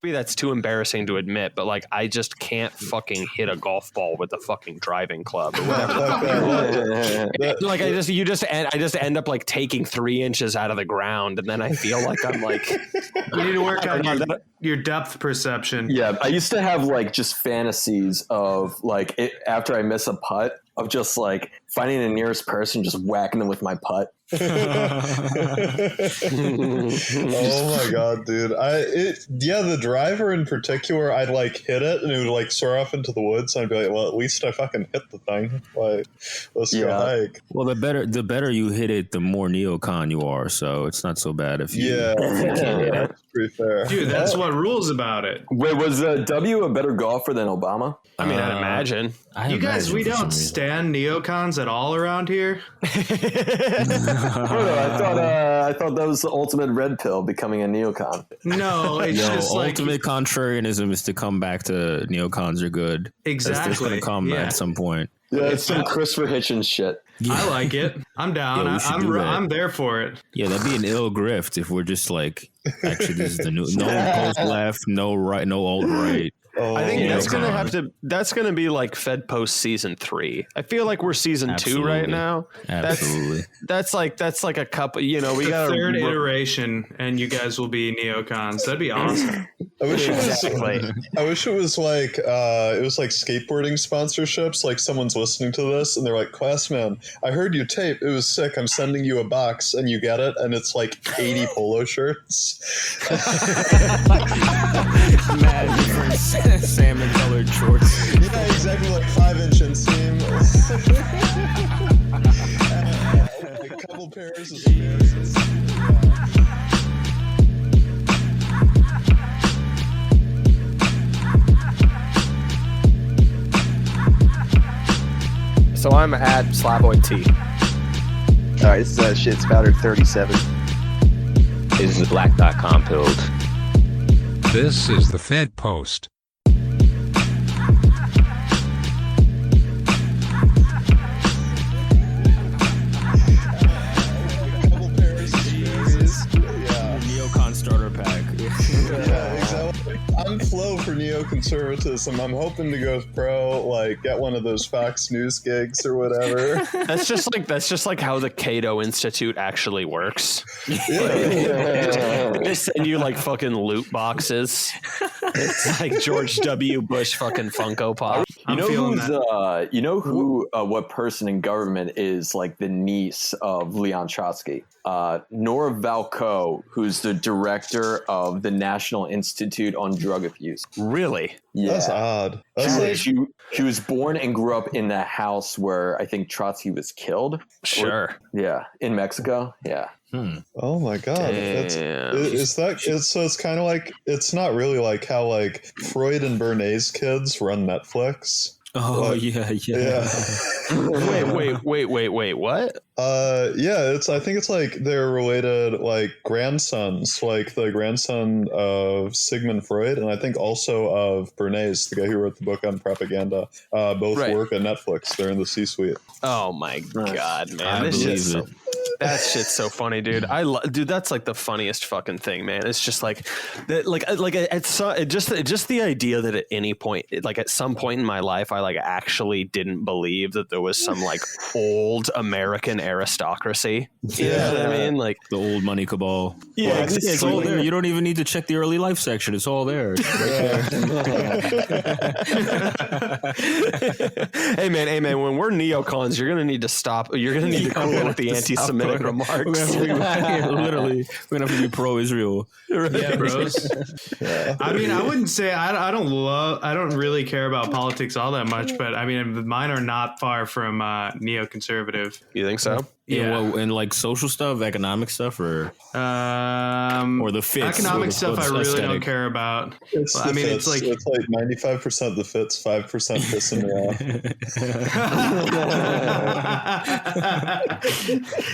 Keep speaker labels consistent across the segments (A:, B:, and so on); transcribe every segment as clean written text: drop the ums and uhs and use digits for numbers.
A: maybe that's too embarrassing to admit, but like I just can't fucking hit a golf ball with a fucking driving club or whatever. Like I just end up like taking 3 inches out of the ground, and then I feel like I'm like,
B: you need to work on your depth perception.
C: Yeah, I used to have like just fantasies of like after I miss a putt of just like finding the nearest person, just whacking them with my putt.
D: Oh my god, dude! The driver in particular, I'd like hit it and it would like soar off into the woods. And I'd be like, well, at least I fucking hit the thing. Like, let's go hike.
E: Well, the better you hit it, the more neocon you are. So it's not so bad if you.
D: Yeah, that's pretty fair.
B: Dude, that's what rules about it.
C: Wait, was W a better golfer than Obama?
A: I mean, I'd imagine.
B: You guys, we don't stand neocons at all around here.
C: I thought that was the ultimate red pill, becoming a neocon.
B: No, it's just like
E: ultimate contrarianism is to come back to neocons are good.
B: Exactly.
E: It's going to come at some point.
C: Yeah, it's some Christopher Hitchens shit.
B: Yeah. I like it. I'm down. I'm there for it.
E: Yeah, that'd be an ill grift if we're just like, actually, this is the new, no post left, no right, no alt right.
A: I think that's gonna be like Fed Post season 3. I feel like we're season 2 right now.
E: Absolutely.
A: That's like a couple. You know, we got
B: a third iteration, and you guys will be neocons. That'd be awesome.
D: I wish it was like skateboarding sponsorships. Like someone's listening to this and they're like, "Classman, I heard you tape. It was sick. I'm sending you a box," and you get it, and it's like 80 polo shirts.
E: Mad difference. Salmon colored shorts.
D: Yeah, exactly, like 5-inch inseam. A couple pairs of spares.
A: So I'm at Slavoid T.
F: All right, this is Shit Spouter 37.
G: This is Black.com build.
H: This is the Fed Post.
E: Neocon starter pack.
D: Yeah, exactly. I'm Flo for NeoConservatism. I'm hoping to go pro, like get one of those Fox News gigs or whatever.
A: That's just like how the Cato Institute actually works. They send you like fucking loot boxes. It's like George W. Bush fucking Funko Pop.
C: What person in government is like the niece of Leon Trotsky? Nora Valco, who's the director of the National Institute on Drug Abuse.
A: Really?
D: Yeah. That's odd.
C: She was born and grew up in the house where I think Trotsky was killed.
A: Sure.
C: In Mexico. Yeah.
D: Oh my god. So it's kind of like, it's not really like how like Freud and Bernays kids run Netflix.
E: Oh, like, yeah.
A: Wait, what?
D: I think it's like they're related, like grandsons, like the grandson of Sigmund Freud, and I think also of Bernays, the guy who wrote the book on propaganda. Both work at Netflix. They're in the C-suite.
A: Oh my god, man! That shit's so funny, dude. Dude, that's like the funniest fucking thing, man. It's just like that, just the idea that at any point, like at some point in my life, I like actually didn't believe that there was some like old American aristocracy. You know what I mean? Like
E: the old money cabal.
A: Yeah,
E: it's all there. You don't even need to check the early life section. It's all there. It's right there.
A: Hey man, when we're neocons, you're gonna need to stop. You're gonna need to quit with the anti-Semitic remarks.
E: Literally, we're gonna have to be pro-Israel.
B: Yeah, bros. I mean, I wouldn't say I don't really care about politics all that much, but I mean, mine are not far from neoconservative.
A: You think so?
E: Yeah, and like social stuff, economic stuff, or the fits.
B: Economic stuff, I really don't care about.
D: It's 95% the fits, 5% pissing me off.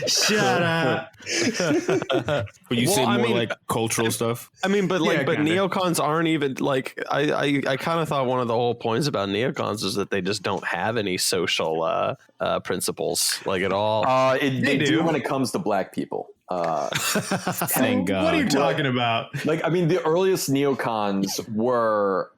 B: Shut up.
E: But you say more like cultural stuff.
A: I mean, but neocons aren't even like. I kind of thought one of the whole points about neocons is that they just don't have any social principles, like at all.
C: They do when it comes to black people.
E: Thank God.
B: What are you talking about?
C: Like, I mean, the earliest neocons were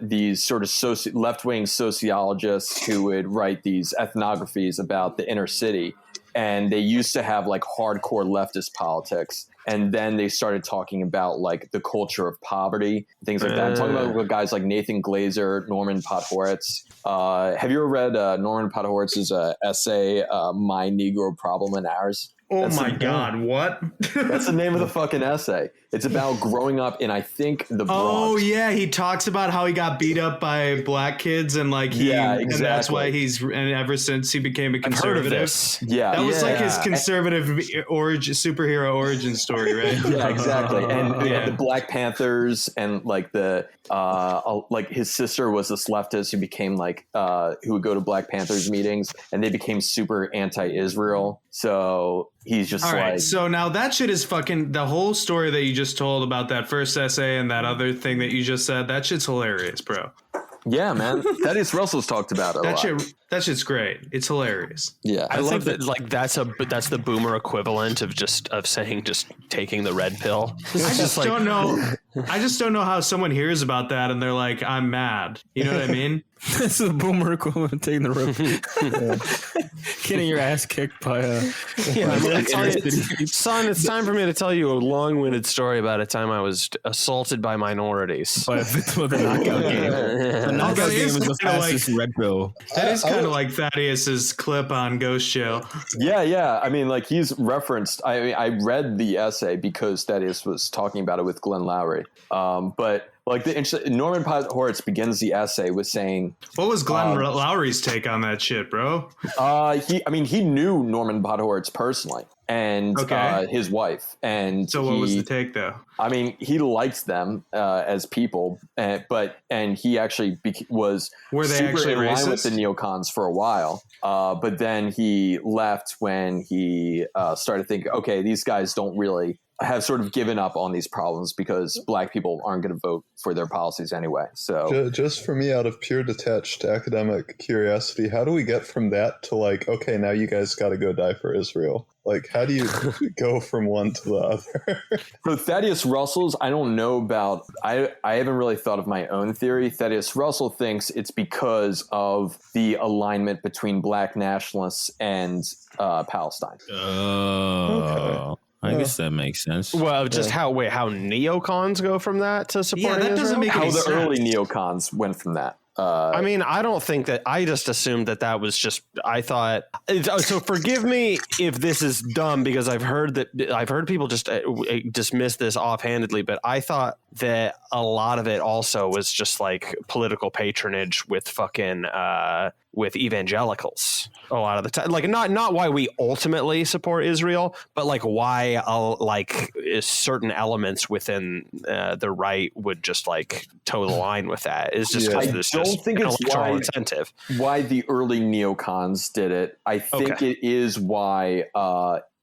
C: these sort of left-wing sociologists who would write these ethnographies about the inner city. And they used to have like hardcore leftist politics. And then they started talking about like the culture of poverty, things like that. I'm talking about guys like Nathan Glazer, Norman Podhoretz. Have you ever read Norman Podhoretz's essay, My Negro Problem and Ours?
B: Oh my God, what?
C: That's the name of the fucking essay. It's about growing up in, I think, the Bronx.
B: Oh, yeah. He talks about how he got beat up by black kids and like
C: exactly.
B: And that's why and ever since he became a conservative.
A: I've heard of this.
C: Yeah.
B: That was like his conservative superhero origin story, right?
C: Yeah, exactly. And the Black Panthers and like like his sister was this leftist who became like who would go to Black Panthers meetings, and they became super anti-Israel. So he's just all right.
B: So now that shit is fucking the whole story that you just told about that first essay and that other thing that you just said. That shit's hilarious, bro.
C: Yeah, man. Thaddeus Russell's talked about it a lot.
B: That shit's great. It's hilarious.
C: Yeah,
A: I love that. Like that's the boomer equivalent of saying taking the red pill.
B: I just don't know. I just don't know how someone hears about that and they're like, I'm mad. You know what I mean?
E: That's the boomer equivalent of taking the red. Getting your ass kicked by
A: son, it's time for me to tell you a long-winded story about a time I was assaulted by minorities.
E: By a victim of the knockout game. The knockout game is the fastest red pill.
B: That is kind of like Thaddeus's clip on Ghost Jail.
C: Yeah. I mean, like he's referenced. I read the essay because Thaddeus was talking about it with Glenn Lowry. But like Norman Podhoretz begins the essay with saying,
B: "What was Glenn Lowry's take on that shit, bro?"
C: He knew Norman Podhoretz personally and his wife. And
B: so, what was the take though?
C: I mean, he likes them as people, but he actually was super in line with the neocons for a while. But then he left when he started thinking, okay, these guys don't really have sort of given up on these problems because black people aren't going to vote for their policies anyway. So
D: just for me, out of pure detached academic curiosity, how do we get from that to like, okay, now you guys got to go die for Israel? Like, how do you go from one to the other?
C: So Thaddeus Russell's, I don't know about, I haven't really thought of my own theory. Thaddeus Russell thinks it's because of the alignment between black nationalists and Palestine.
E: Okay. I guess that makes sense.
A: Well, just how neocons go from that to supporting
B: that doesn't make any sense.
C: How the early neocons went from that.
A: I mean, I don't think that. I just assumed that was just. I thought. So forgive me if this is dumb because I've heard people just dismiss this offhandedly, but I thought that a lot of it also was just like political patronage with fucking with evangelicals a lot of the time. Like not why we ultimately support Israel, but like why certain elements within the right would just like toe the line with that. Is just because this
C: I don't think it's why the early neocons did it. I think it is why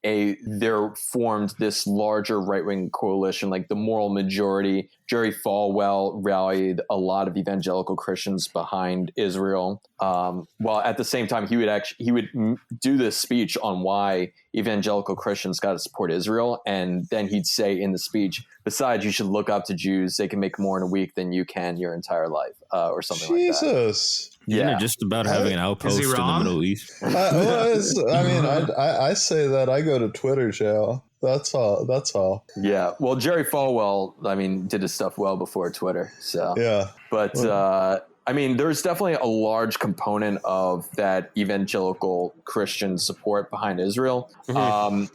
C: there formed this larger right-wing coalition, like the Moral Majority. Jerry Falwell rallied a lot of evangelical Christians behind Israel. While at the same time, he would do this speech on why evangelical Christians got to support Israel, and then he'd say in the speech, "Besides, you should look up to Jews. They can make more in a week than you can your entire life," or something like that.
D: Jesus.
E: Yeah, just about having an outpost in the Middle East.
D: I say that I go to Twitter jail. That's all.
C: Yeah. Well, Jerry Falwell, did his stuff well before Twitter. So
D: yeah.
C: But there's definitely a large component of that evangelical Christian support behind Israel. Mm-hmm.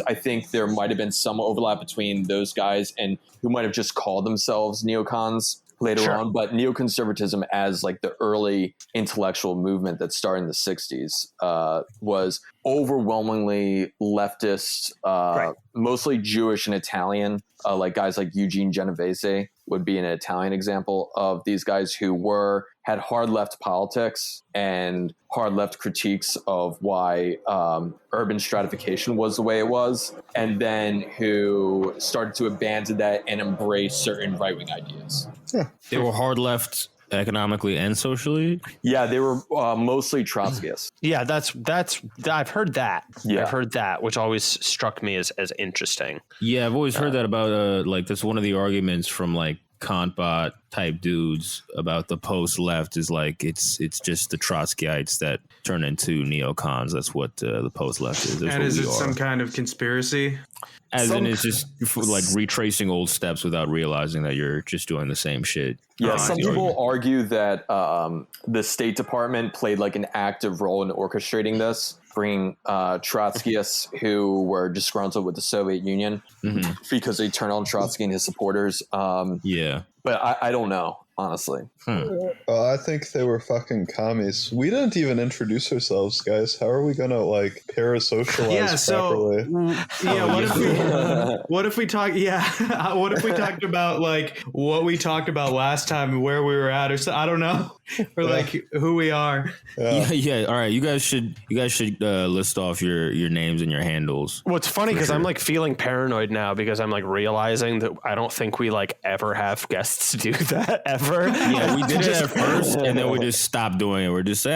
C: I think there might have been some overlap between those guys and who might have just called themselves neocons later on, but neoconservatism as like the early intellectual movement that started in the 60s was overwhelmingly leftist, mostly Jewish and Italian, like guys like Eugene Genovese would be an Italian example of these guys who had hard left politics and hard left critiques of why urban stratification was the way it was, and then who started to abandon that and embrace certain right-wing ideas.
E: They were hard left economically and socially.
C: Yeah, they were mostly Trotskyists.
A: Yeah, that's I've heard that.
C: Yeah.
A: I've heard that, which always struck me as interesting.
E: Yeah, I've always heard that about like that's one of the arguments from like Kantbot type dudes about the post left is like it's just the Trotskyites that turn into neocons. That's what the post left is. That's
B: And is it
E: are.
B: some kind of conspiracy?
E: As in, it's just like retracing old steps without realizing that you're just doing the same shit.
C: Yeah, some people argue that the State Department played like an active role in orchestrating this, bringing Trotskyists who were disgruntled with the Soviet Union because they turned on Trotsky and his supporters. But I don't know, honestly.
D: I think they were fucking commies. We didn't even introduce ourselves, guys. How are we gonna like parasocialize properly?
B: What if we talk? Yeah, what if we talked about like what we talked about last time and where we were at, or so, I don't know, or like who we are.
E: Yeah. All right, you guys should list off your names and your handles.
A: Well, it's funny because I'm like feeling paranoid now because I'm like realizing that I don't think we like ever have guests do that ever.
E: Yeah, we did it at first, and then we just stopped doing it. We're just
A: we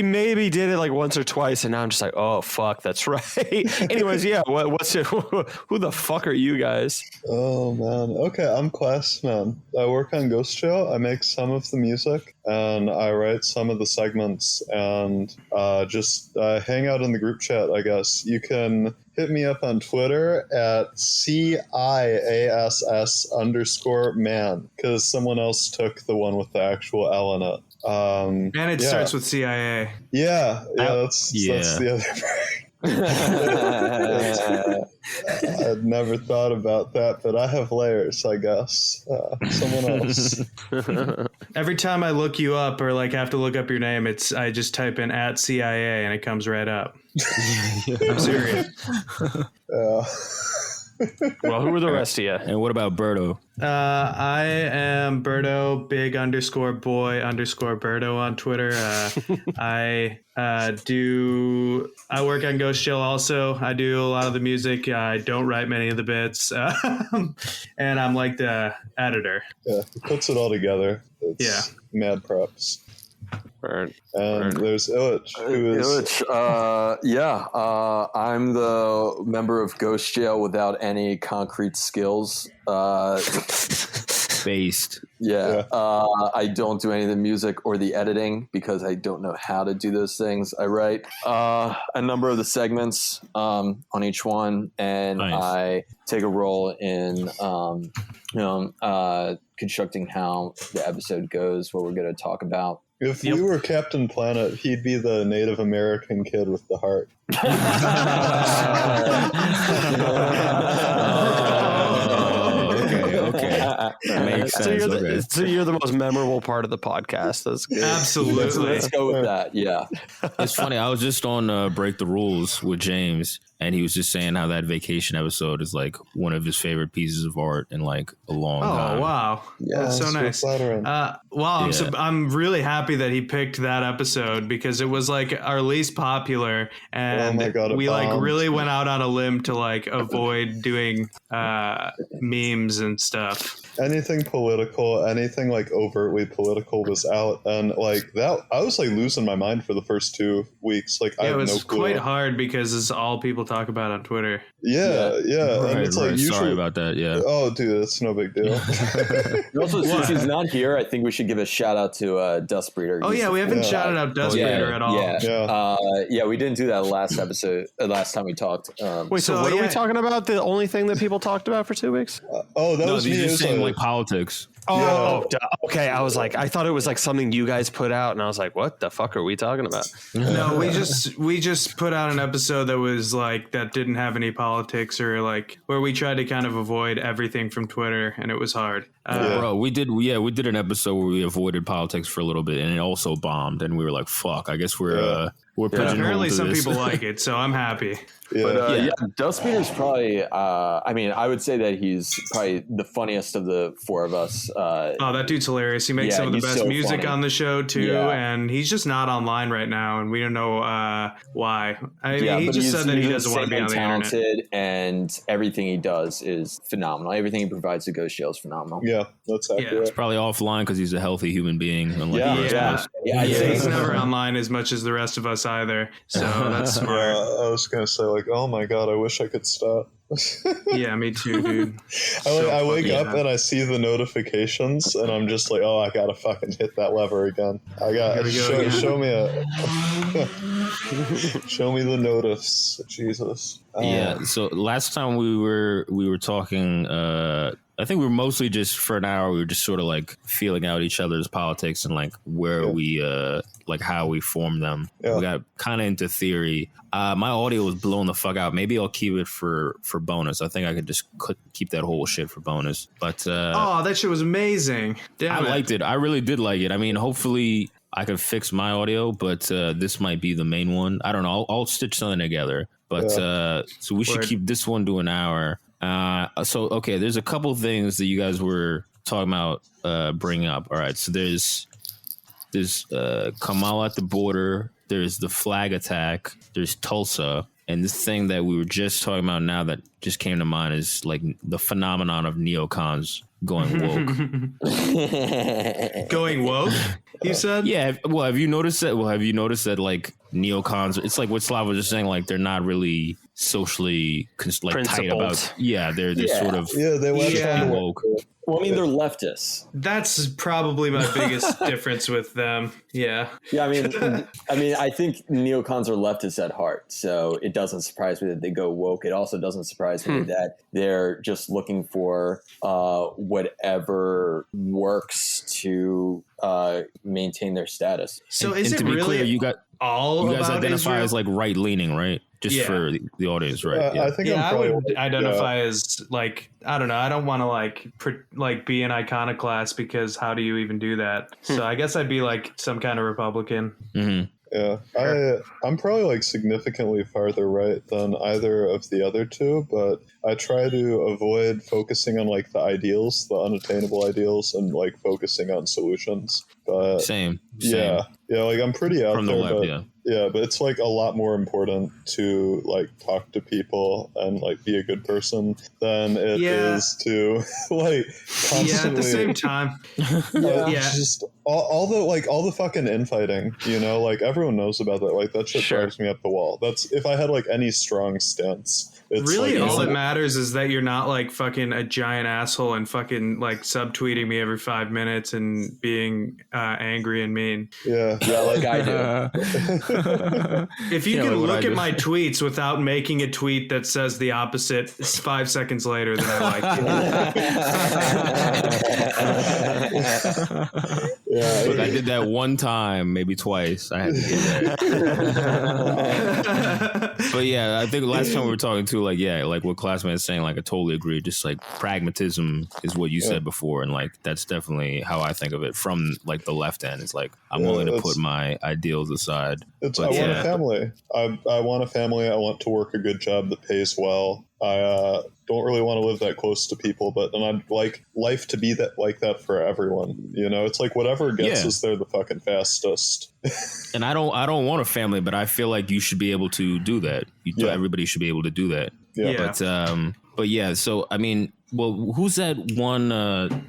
A: maybe did it like once or twice, and now I'm just like, oh fuck, that's right. Anyways, yeah, what's your, who the fuck are you guys?
D: Oh man, okay, I'm Classman. I work on Ghost Jail. I make some of the music, and I write some of the segments, and just hang out in the group chat. I guess you can hit me up on Twitter at CIASS_man, because someone else took the one with the actual L in it.
B: And it starts with CIA.
D: Yeah, that's the other part. I'd never thought about that, but I have layers, I guess. Someone else.
B: Every time I look you up or like have to look up your name, I just type in at CIA and it comes right up. I'm serious.
A: Well, who are the rest of you?
E: And what about Berto?
B: I am Berto, big_boy_Berto on Twitter. I work on Ghost Jail also. I do a lot of the music. I don't write many of the bits. And I'm like the editor. Yeah,
D: he puts it all together. It's mad props. And there's Ilych, who is
C: Ilych. I'm the member of Ghost Jail without any concrete skills.
E: Based.
C: I don't do any of the music or the editing because I don't know how to do those things. I write a number of the segments on each one, and I take a role in constructing how the episode goes, what we're going to talk about.
D: If we were Captain Planet, he'd be the Native American kid with the heart.
E: Okay. Makes sense.
A: So you're the most memorable part of the podcast. That's good.
B: Absolutely.
C: Let's go with that. Yeah.
E: It's funny. I was just on Break the Rules with James, and he was just saying how that vacation episode is like one of his favorite pieces of art in like a long time.
B: Oh, wow.
D: Yeah,
B: that's so nice. I'm really happy that he picked that episode because it was like our least popular, and we like really went out on a limb to like avoid doing memes and stuff.
D: Anything political, anything like overtly political was out, and like that, I was like losing my mind for the first 2 weeks. Like, I had no clue. It was
B: quite hard because it's all people talk about on Twitter.
D: Yeah. And it's like usually,
E: sorry about that. Yeah.
D: Oh, dude, it's no big deal.
C: Also, since he's not here, I think we should give a shout out to Dust Breeder.
B: Oh yeah, we haven't shouted out Dust Breeder at all.
C: Yeah, we didn't do that last episode. Last time we talked.
A: Wait, so what are we talking about? The only thing that people talked about for 2 weeks?
D: That was me.
E: Just saying like politics.
A: Okay. I was like, I thought it was like something you guys put out, and I was like, what the fuck are we talking about?
B: No, we just put out an episode that was like that didn't have any politics, or like where we tried to kind of avoid everything from Twitter, and it was hard.
E: Bro, we did an episode where we avoided politics for a little bit, and it also bombed, and we were like, fuck, I guess we're
B: Apparently some people like it, so I'm happy.
C: But Dust Peter's probably, I would say that he's probably the funniest of the four of us.
B: That dude's hilarious. He makes some of the best music on the show too, and he's just not online right now, and we don't know why. He just said that he doesn't want to be on the internet.
C: And everything he does is phenomenal. Everything he provides to Ghost Jail is phenomenal.
D: Yeah, that's accurate.
E: It's probably offline because he's a healthy human being.
B: He's never online as much as the rest of us either, so that's smart.
D: I was gonna say, like, oh my god, I wish I could stop.
B: Yeah, me too, dude.
D: I wake up and I see the notifications and I'm just like, oh, I gotta fucking hit that lever again. Show me the notice. Jesus.
E: So last time we were talking, I think we were mostly just for an hour. We were just sort of like feeling out each other's politics and like where we like how we form them. Yeah. We got kind of into theory. My audio was blown the fuck out. Maybe I'll keep it for bonus. I think I could just keep that whole shit for bonus. But
B: that shit was amazing. Damn,
E: I liked it. I really did like it. I mean, hopefully I could fix my audio, but this might be the main one. I don't know. I'll stitch something together. But so we should keep this one to an hour. Okay, there's a couple things that you guys were talking about bringing up. All right, so there's Kamala at the border. There's the flag attack. There's Tulsa. And this thing that we were just talking about now that just came to mind is like the phenomenon of neocons going woke.
B: Going woke? You said?
E: Yeah. Well, have you noticed that? Like neocons, it's like what Slav was just saying. Like they're not really socially tight about. Yeah, they're sort of
D: they went
E: woke.
C: Well, I mean, they're leftists.
B: That's probably my biggest difference with them. Yeah.
C: Yeah, I mean, I think neocons are leftists at heart, so it doesn't surprise me that they go woke. It also doesn't surprise me that they're just looking for whatever works to maintain their status.
B: So is it really
E: clear, you guys identify
B: Israel?
E: as like right leaning, right? Just for the audience, right?
D: I think
B: I would identify as like, I don't know. I don't want to like be an iconoclast because how do you even do that? So I guess I'd be like some kind of Republican.
E: Mm-hmm.
D: Yeah, I'm probably like significantly farther right than either of the other two, but I try to avoid focusing on like the ideals, the unattainable ideals, and like focusing on solutions. But
E: same.
D: Yeah, like I'm pretty out
E: from
D: there,
E: the left,
D: but but it's like a lot more important to like talk to people and like be a good person than it is to like constantly.
B: Yeah, at the same time.
D: Just all the fucking infighting, like everyone knows about that. Like that shit drives me up the wall. That's if I had like any strong stance. It's
B: really,
D: like,
B: all that matters is that you're not like fucking a giant asshole and fucking like subtweeting me every 5 minutes and being angry and mean.
D: Yeah,
C: like I do.
B: If you can look at my tweets without making a tweet that says the opposite 5 seconds later, then I like
D: it.
E: Look, I did that one time, maybe twice. I had to do that. But yeah, I think last time we were talking too, like what classmate is saying, like I totally agree. Just like pragmatism is what you said before, and like that's definitely how I think of it from like the left end. It's like I'm willing to put my ideals aside.
D: I want a family. I want a family. I want to work a good job that pays well. I don't really want to live that close to people, and I'd like life to be like that for everyone. It's like whatever gets us there the fucking fastest.
E: And I don't want a family, but I feel like you should be able to do that. Everybody should be able to do that.
D: Yeah.
E: But yeah, so I mean, well, who's that one?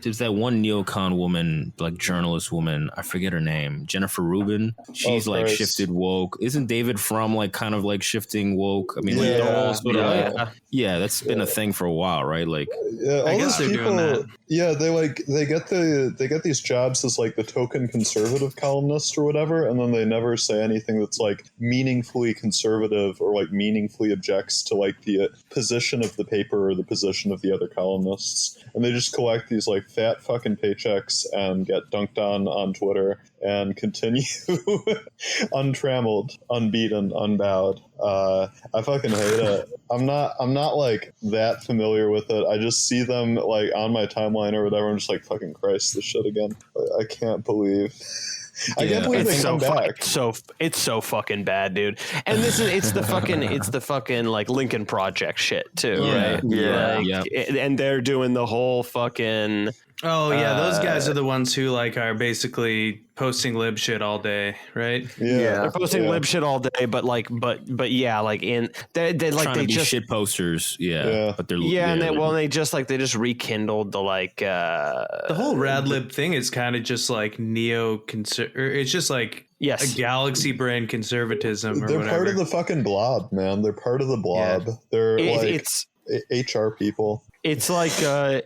E: There's that one neocon woman, like journalist woman. I forget her name. Jennifer Rubin. She's like shifted woke. Isn't David Frum like kind of like shifting woke? I mean, like they're all sort of like, that's been a thing for a while, right? Like,
B: I guess they're doing that.
D: Yeah, they get these jobs as like the token conservative columnist or whatever, and then they never say anything that's like meaningfully conservative or like meaningfully objects to like the position of the paper or the position of the other columnists, and they just collect these like fat fucking paychecks and get dunked on Twitter and continue untrammeled, unbeaten, unbowed. I fucking hate it. I'm not like that familiar with it. I just see them like on my timeline or whatever. I'm just like, fucking Christ, this shit again. I can't believe I can't believe they come back.
A: It's so fucking bad, dude. And it's the fucking like Lincoln Project shit too, right?
C: Yeah.
A: And they're doing the whole fucking.
B: Oh yeah, those guys are the ones who like are basically posting lib shit all day, right?
A: Yeah, they're posting lib shit all day, but yeah, like they like they just
E: shit posters, but they're
A: and they just rekindled the like
B: the whole rad lib thing is kind of just like it's just like a galaxy brain conservatism. They're
D: whatever. Part of the fucking blob, man. They're part of the blob. Yeah. They're it's HR people.
A: It's the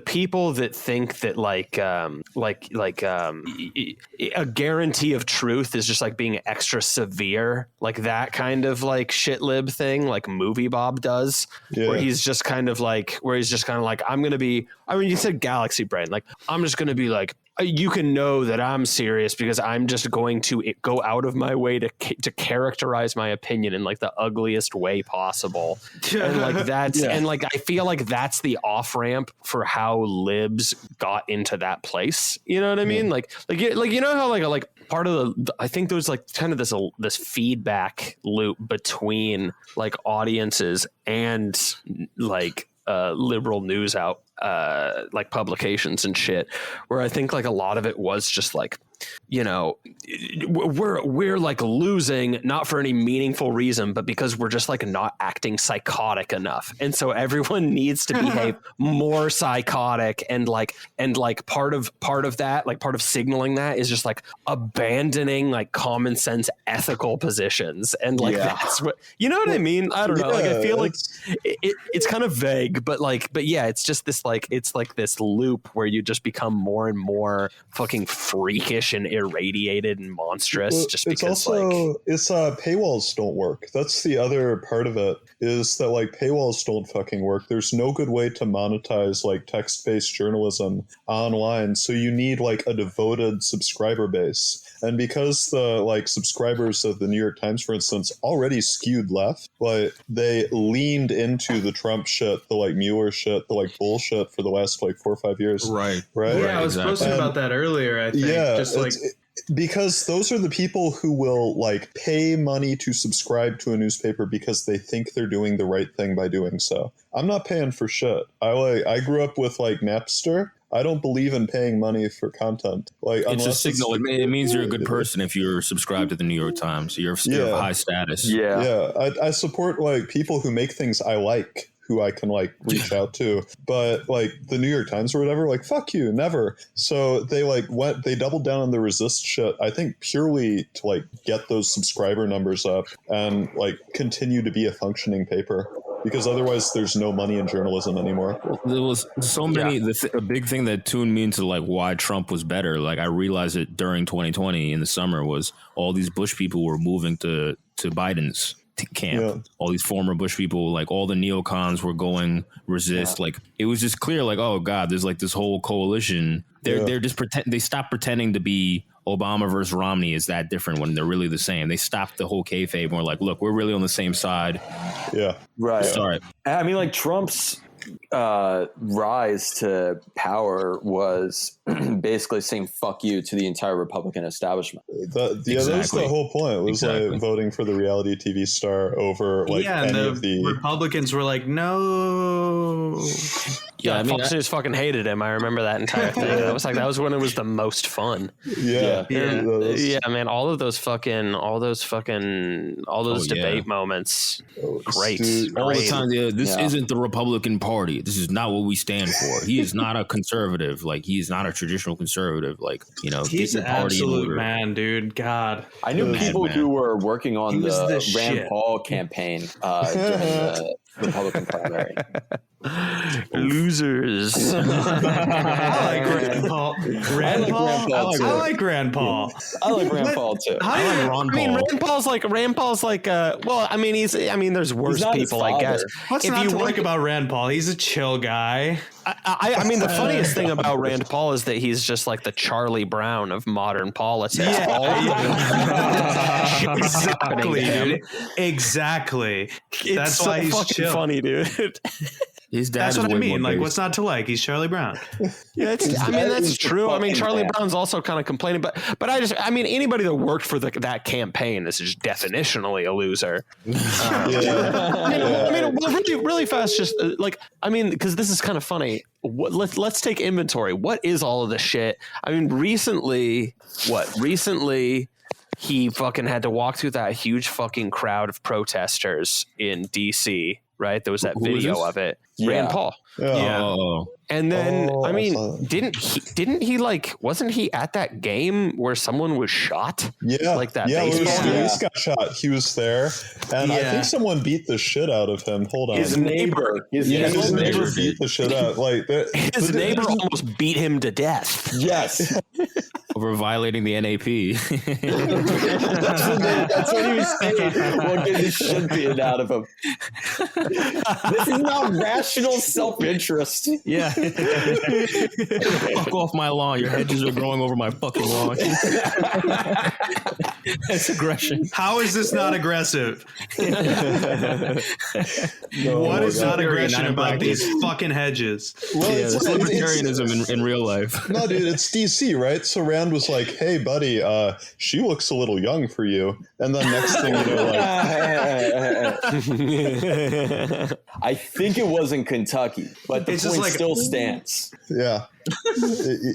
A: people that think that a guarantee of truth is just like being extra severe, like that kind of like shit lib thing, like Movie Bob does, where he's just kind of like I'm gonna be. I mean, you said galaxy brain, like I'm just gonna be like. You can know that I'm serious because I'm just going to go out of my way to characterize my opinion in like the ugliest way possible. And like that's and like I feel like that's the off ramp for how libs got into that place. You know what I mean? Like you know how like part of the I think there's like kind of this feedback loop between like audiences and like liberal news out like publications and shit, where I think like a lot of it was just like, you know, we're like losing not for any meaningful reason, but because we're just like not acting psychotic enough, and so everyone needs to behave more psychotic, and part of that, like part of signaling that is just like abandoning like common sense ethical positions, and like that's what, you know what I mean? I don't know, like I feel like it's kind of vague, but yeah, it's just this like it's like this loop where you just become more and more fucking freakish and irradiated and monstrous. Just because
D: it's also paywalls don't work. That's the other part of it, is that like paywalls don't fucking work. There's no good way to monetize like text-based journalism online, so you need like a devoted subscriber base. And because the like subscribers of the New York Times, for instance, already skewed left, like they leaned into the Trump shit, the like Mueller shit, the like bullshit for the last like 4 or 5 years.
E: Right.
B: Yeah, I was posting about that earlier, I think.
D: Yeah,
B: just like
D: because those are the people who will like pay money to subscribe to a newspaper because they think they're doing the right thing by doing so. I'm not paying for shit. I grew up with like Napster. I don't believe in paying money for content. Like,
E: it's a signal. It means you're a good person if you're subscribed to the New York Times. You're of high status.
D: Yeah. I support like people who make things I like, who I can like reach out to, but like the New York Times or whatever, like fuck you, never. So they they doubled down on the resist shit, I think purely to like get those subscriber numbers up and like continue to be a functioning paper, because otherwise there's no money in journalism anymore.
E: There was so many. A big thing that tuned me into like why Trump was better, like I realized it during 2020 in the summer, was all these Bush people were moving to Biden's camp. All these former Bush people, like all the neocons were going resist. Like it was just clear, like, oh god, there's like this whole coalition. They're just they stopped pretending to be Obama versus Romney is that different when they're really the same. They stopped the whole kayfabe and were like, look, we're really on the same side.
D: Yeah,
C: right.
E: Sorry.
C: I mean, like Trump's rise to power was basically saying fuck you to the entire Republican establishment.
D: That's the whole point, was like voting for the reality TV star over like any of the
B: Republicans were like, no.
A: Yeah, I mean, Fox News fucking hated him. I remember that entire thing. That was when it was the most fun.
D: Yeah,
A: man. All those debate moments. Great.
E: All the time. This isn't the Republican Party. This is not what we stand for. He is not a conservative. Like, he is not a traditional conservative. Like, you know,
B: he's an absolute man, dude. God,
C: I knew people who were working on the Rand Paul campaign during the Republican primary.
A: Losers.
B: I like Rand Paul. I like Rand Paul.
C: I like Rand Paul too.
A: Rand Paul's like well, I mean, there's worse people, I guess.
B: What's not to like about Rand Paul? He's a chill guy.
A: I mean, the funniest thing about Rand Paul is that he's just like the Charlie Brown of modern politics.
B: Exactly, dude. Exactly.
A: That's why he's fucking chill. Funny, dude.
E: His dad.
B: That's what I mean. Like, what's not to like? He's Charlie Brown.
A: Yeah, that's true. I mean, Charlie Brown's also kind of complaining, but I mean, anybody that worked for that campaign is just definitionally a loser. I mean, really fast, just because this is kind of funny. Let's take inventory. What is all of this shit? I mean, recently he fucking had to walk through that huge fucking crowd of protesters in DC, right? There was that video of it. Rand Paul.
E: Yeah.
A: And then, I mean, didn't he like, wasn't he at that game where someone was shot?
D: Yeah.
A: Like that
D: baseball game? He got shot. He was there. And I think someone beat the shit out of him. Hold on.
C: His neighbor
D: beat the shit out. Like
A: his neighbor almost beat him to death.
C: Yes.
E: Over violating the NAP.
C: That's what he was saying. We'll get the shit beaten out of him. This is not rational self-interest.
E: Yeah. Fuck off my lawn. Your hedges are growing over my fucking lawn. That's aggression.
B: How is this not aggressive? What is not aggression about these fucking hedges?
D: Well,
E: it's libertarianism in real life.
D: No, dude, it's DC, right? So Rand was like, "Hey, buddy, she looks a little young for you." And then next thing you know,
C: like, I think it was in Kentucky, but the point still stands.
D: Yeah.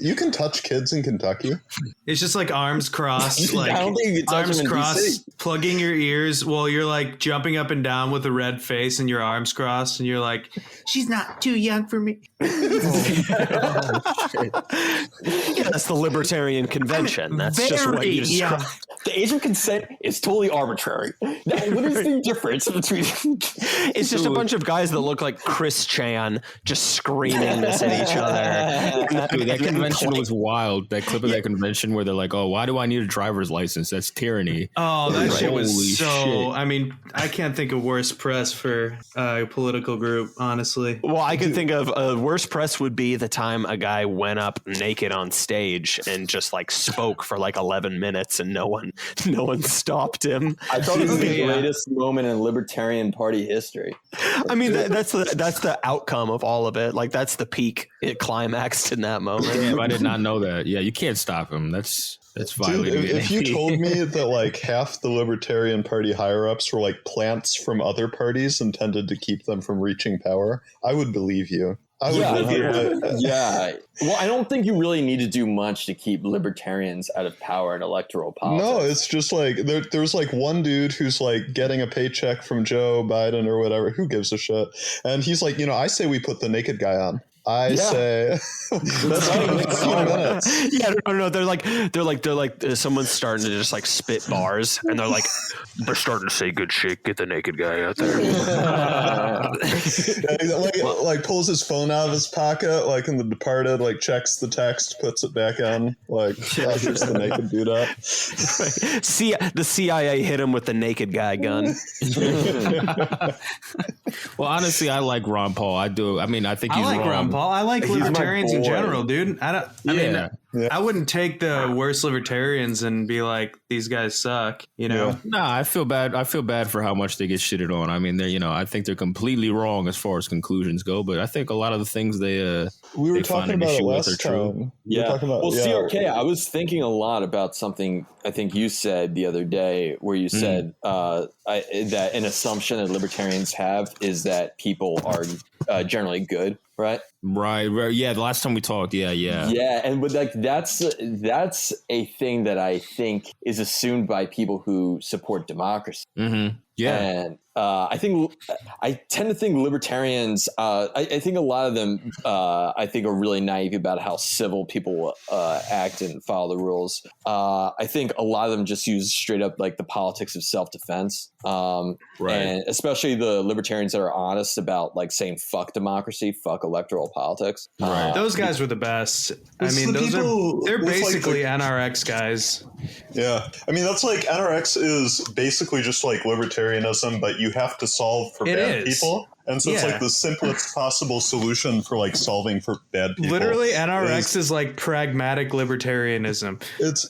D: You can touch kids in Kentucky.
B: It's just like arms crossed, like
C: I don't think you can touch
B: arms
C: them in
B: crossed,
C: DC.
B: plugging your ears while you're like jumping up and down with a red face and your arms crossed, and you're like, "She's not too young for me."
A: Yeah, that's the Libertarian Convention. That's just what you described.
C: The age of consent is totally arbitrary. Now, what is the difference between?
A: It's just a bunch of guys that look like Chris Chan just screaming this at each other.
E: Dude, that convention was wild. That clip of that convention where they're like, "Oh, why do I need a driver's license? That's tyranny."
B: Oh, that shit was so.
E: Shit.
B: I mean, I can't think of worse press for a political group, honestly.
A: Well, I can think of worse press would be the time a guy went up naked on stage and just like spoke for like 11 minutes and no one stopped him.
C: I thought it was the greatest moment in Libertarian Party history.
A: I mean, that's the outcome of all of it. Like that's the peak. It climaxed in that moment.
E: Damn, I did not know that. Yeah, you can't stop him. That's violating.
D: Dude, if you told me that like half the Libertarian Party higher-ups were like plants from other parties intended to keep them from reaching power, I would believe you.
C: Yeah. Well, I don't think you really need to do much to keep libertarians out of power in electoral politics.
D: No, it's just like there's like one dude who's like getting a paycheck from Joe Biden or whatever. Who gives a shit? And he's like, I say we put the naked guy on. I say that's minutes.
A: Yeah, no. They're like someone's starting to just like spit bars, and they're like starting to say good shit. Get the naked guy out there.
D: like pulls his phone out of his pocket, like in The Departed, like checks the text, puts it back in, like ushers the naked dude up.
A: See, the CIA hit him with the naked guy gun.
E: Well, honestly, I like Ron Paul. I do. I mean, I think he's
B: like
E: wrong.
B: Ron Paul. I like libertarians in general, dude. I wouldn't take the worst libertarians and be like, these guys suck,
E: Nah, I feel bad. I feel bad for how much they get shitted on. I mean, they're, I think they're completely wrong as far as conclusions go, but I think a lot of the things we
D: were talking about it last time.
C: Yeah. CRK, I was thinking a lot about something I think you said the other day where you said that an assumption that libertarians have is that people are generally good, right?
E: Right. Yeah. The last time we talked. Yeah.
C: And but like that's a thing that I think is assumed by people who support democracy.
E: Mm-hmm. Yeah.
C: And I tend to think libertarians, I think a lot of them, I think are really naive about how civil people act and follow the rules. I think a lot of them just use straight up like the politics of self-defense. Right. And especially the libertarians that are honest about like saying fuck democracy, fuck electoral politics.
B: Right. Those guys were the best. I mean, they're basically NRX guys.
D: Yeah. I mean, that's like NRX is basically just like libertarianism, but you have to solve for bad people. And so it's like the simplest possible solution for like solving for bad people.
B: Literally, NRX is like pragmatic libertarianism.
D: It's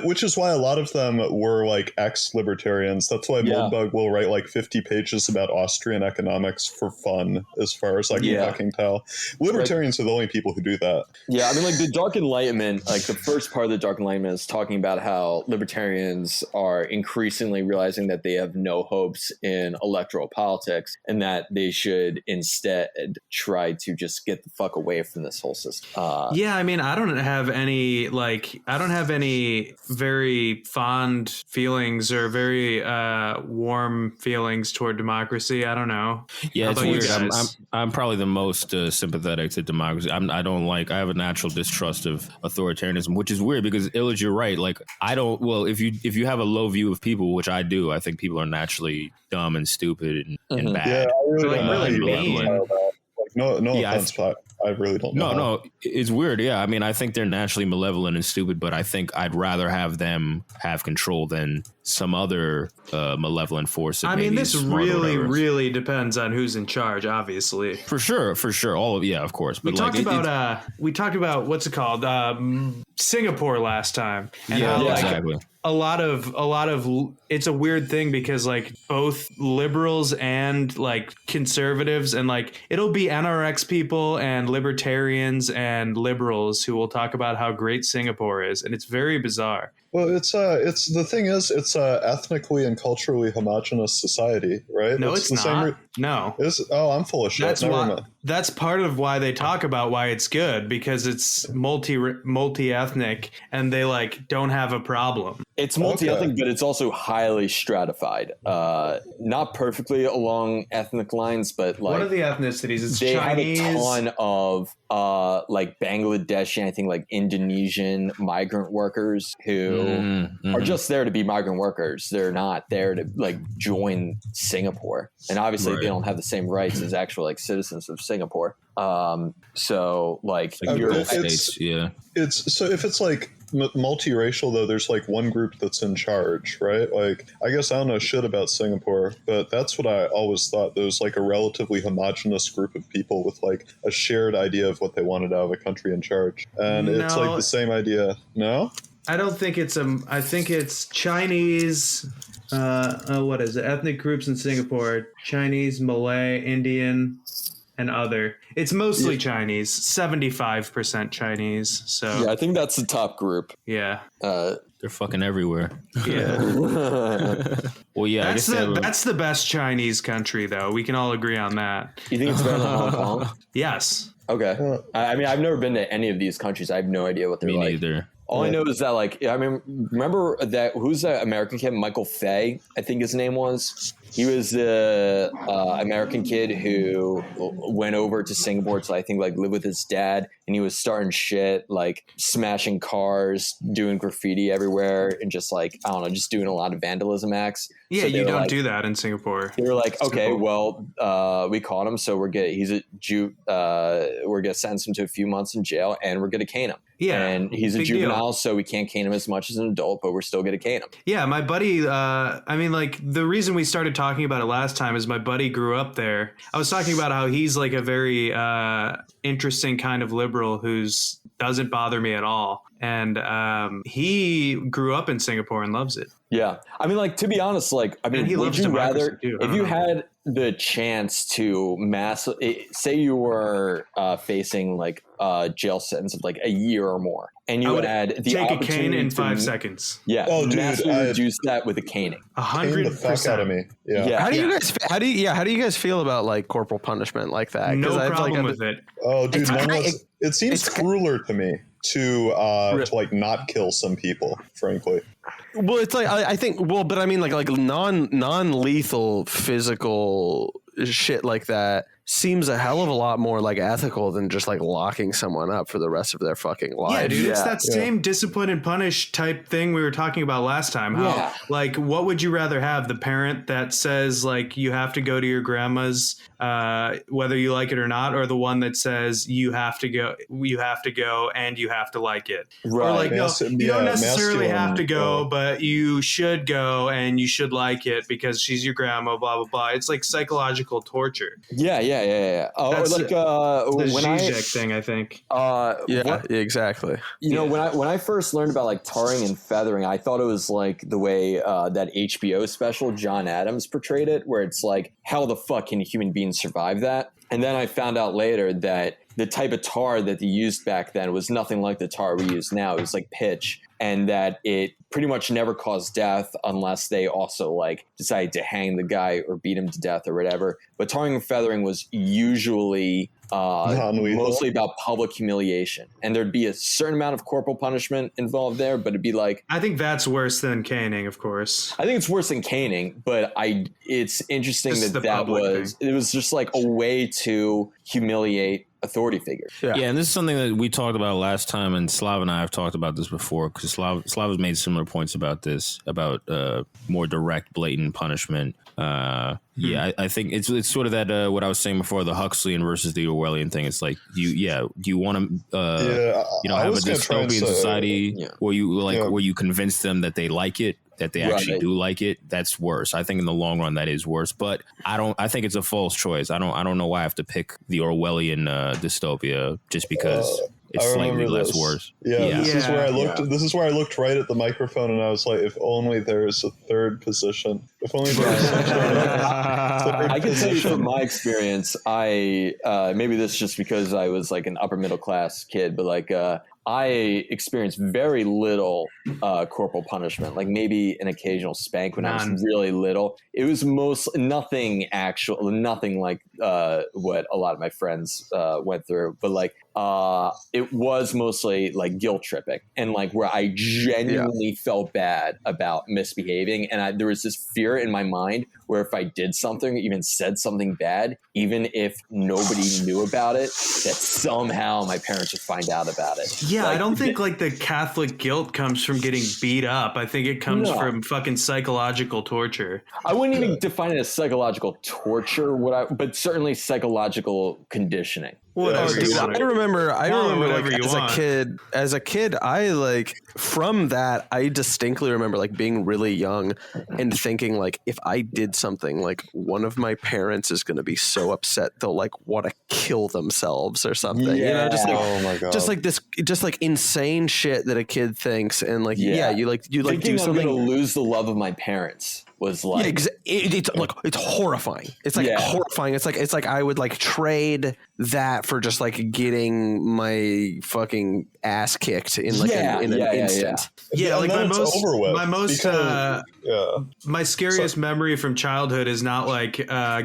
D: which is why a lot of them were like ex-libertarians. That's why Moldbug will write like 50 pages about Austrian economics for fun, as far as I can fucking tell. Libertarians are the only people who do that.
C: Yeah, I mean, like the Dark Enlightenment, like the first part of the Dark Enlightenment is talking about how libertarians are increasingly realizing that they have no hopes in electoral politics and that they should instead try to just get the fuck away from this whole system.
B: I mean, I don't have any very fond feelings or very warm feelings toward democracy. I don't know.
E: Yeah, it's weird. I'm probably the most sympathetic to democracy. I have a natural distrust of authoritarianism, which is weird because Illich, you're right. Like if you have a low view of people, which I do, I think people are naturally dumb and stupid and bad.
D: Yeah, I really
B: mean.
D: No offense, but I really don't know.
E: No, it's weird. Yeah, I mean, I think they're naturally malevolent and stupid, but I think I'd rather have them have control than some other malevolent force.
B: I mean, this really depends on who's in charge, obviously.
E: For sure. Of course. But
B: we talked about what's it called? Singapore last time. And
E: exactly.
B: A lot of it's a weird thing because like both liberals and like conservatives and like it'll be NRX people and libertarians and liberals who will talk about how great Singapore is, and it's very bizarre.
D: Well, it's the thing is it's a ethnically and culturally homogenous society, right?
B: No, it's not. No.
D: I'm full of shit.
B: That's part of why they talk about why it's good, because it's multi-ethnic and they like don't have a problem.
C: It's multi-ethnic, but it's also highly stratified. Not perfectly along ethnic lines, but like
B: what are the ethnicities? It's
C: they
B: Chinese.
C: have a ton of like Bangladeshi, I think like Indonesian migrant workers who are just there to be migrant workers. They're not there to like join Singapore, and obviously they don't have the same rights as actual like citizens of Singapore. So like
D: it's so if it's like multiracial though, there's like one group that's in charge, right? Like I guess I don't know shit about Singapore, but that's what I always thought. There was like a relatively homogenous group of people with like a shared idea of what they wanted out of a country in charge, and it's like the same idea. No,
B: I don't think it's I think it's Chinese. What is it? Ethnic groups in Singapore: Chinese, Malay, Indian, and other. It's mostly Chinese, 75% Chinese. So
C: yeah, I think that's the top group.
B: Yeah.
E: They're fucking everywhere.
B: Yeah.
E: Well, yeah.
B: That's the best Chinese country, though. We can all agree on that.
C: You think it's better than Hong Kong?
B: Yes.
C: Okay. I mean, I've never been to any of these countries. I have no idea what they're like.
E: Me neither.
C: All I know is that, like, I mean, remember that, who's that American kid? Michael Fay, I think his name was. He was the American kid who went over to Singapore to, I think, like, live with his dad. And he was starting shit, like, smashing cars, doing graffiti everywhere, and just, like, I don't know, just doing a lot of vandalism acts.
B: Yeah, so you don't do that in Singapore.
C: They were like, okay, well, we caught him, so he's a Jew. We're going to sentence him to a few months in jail, and we're going to cane him.
B: Yeah,
C: and he's a juvenile, so we can't cane him as much as an adult, but we're still going to cane him.
B: Yeah, my buddy, I mean, like, the reason we started talking about it last time is my buddy grew up there. I was talking about how he's, like, a very interesting kind of liberal who's doesn't bother me at all. And he grew up in Singapore and loves it.
C: Yeah. I mean, like, to be honest, like, I mean, would you rather, if you had the chance to say you were facing like a jail sentence of like a year or more, and you had the
B: take a cane in 5 seconds.
C: Yeah. Oh, dude, reduce that with a caning.
B: 100%
D: the fuck out of me. Yeah.
A: How do you guys feel about like corporal punishment like that?
B: No problem with it.
D: Oh, dude, it seems crueler to me to like not kill some people, frankly.
A: Well, it's like I think. Well, but I mean, like non-lethal physical shit like that seems a hell of a lot more like ethical than just like locking someone up for the rest of their fucking life.
B: Yeah, dude, it's that same discipline and punish type thing we were talking about last time. How like, what would you rather have? The parent that says like you have to go to your grandma's whether you like it or not, or the one that says you have to go and you have to like it. Right. Or like, no, you don't necessarily have to go, but you should go and you should like it because she's your grandma, blah, blah, blah. It's like psychological torture.
C: Yeah. Oh,
B: that's
C: like
B: the Zizek thing, I think.
A: Exactly.
C: You know, when I first learned about like tarring and feathering, I thought it was like the way that HBO special John Adams portrayed it, where it's like, how the fuck can a human being survive that? And then I found out later that the type of tar that they used back then was nothing like the tar we use now. It was like pitch, and that it pretty much never caused death unless they also like decided to hang the guy or beat him to death or whatever. But tarring and feathering was usually mostly about public humiliation, and there'd be a certain amount of corporal punishment involved there, but it'd be like,
B: I think that's worse than caning, of course.
C: I think it's worse than caning, but it's interesting it was just like a way to humiliate authority figures.
E: Yeah, and this is something that we talked about last time, and Slav and I have talked about this before, because Slav has made similar points about this, about more direct, blatant punishment. I think it's sort of that what I was saying before, the Huxleyan versus the Orwellian thing. It's like do you want to have a dystopian society where you convince them that they like it, that they actually do like it? That's worse. I think in the long run that is worse, but I think it's a false choice. I don't know why I have to pick the Orwellian dystopia just because it's slightly less worse.
D: This is where I looked. This is where I looked right at the microphone, and I was like, "If only there's a third position. If only there's."
C: I can tell you from my experience. Maybe this is just because I was like an upper middle class kid, but like I experienced very little corporal punishment, like maybe an occasional spank when I was really little. It was nothing like what a lot of my friends went through, but like it was mostly like guilt tripping, and like where I genuinely felt bad about misbehaving, and there was this fear in my mind where if I did something, even said something bad, even if nobody knew about it, that somehow my parents would find out about it.
B: Yeah, like, I don't think like the Catholic guilt comes from getting beat up. I think it comes from fucking psychological torture.
C: I wouldn't even define it as psychological torture, but certainly psychological conditioning.
A: I remember like as a kid, I like from that, I distinctly remember like being really young and thinking like, if I did something, like one of my parents is going to be so upset they'll like want to kill themselves or something. You know, just like, oh my God. just like insane shit that a kid thinks, and like you do something.
C: I'm going to lose the love of my parents. Was like
A: it's horrifying. It's like horrifying. It's like I would like trade that for just like getting my fucking ass kicked in like an instant.
B: Like my scariest memory from childhood is not like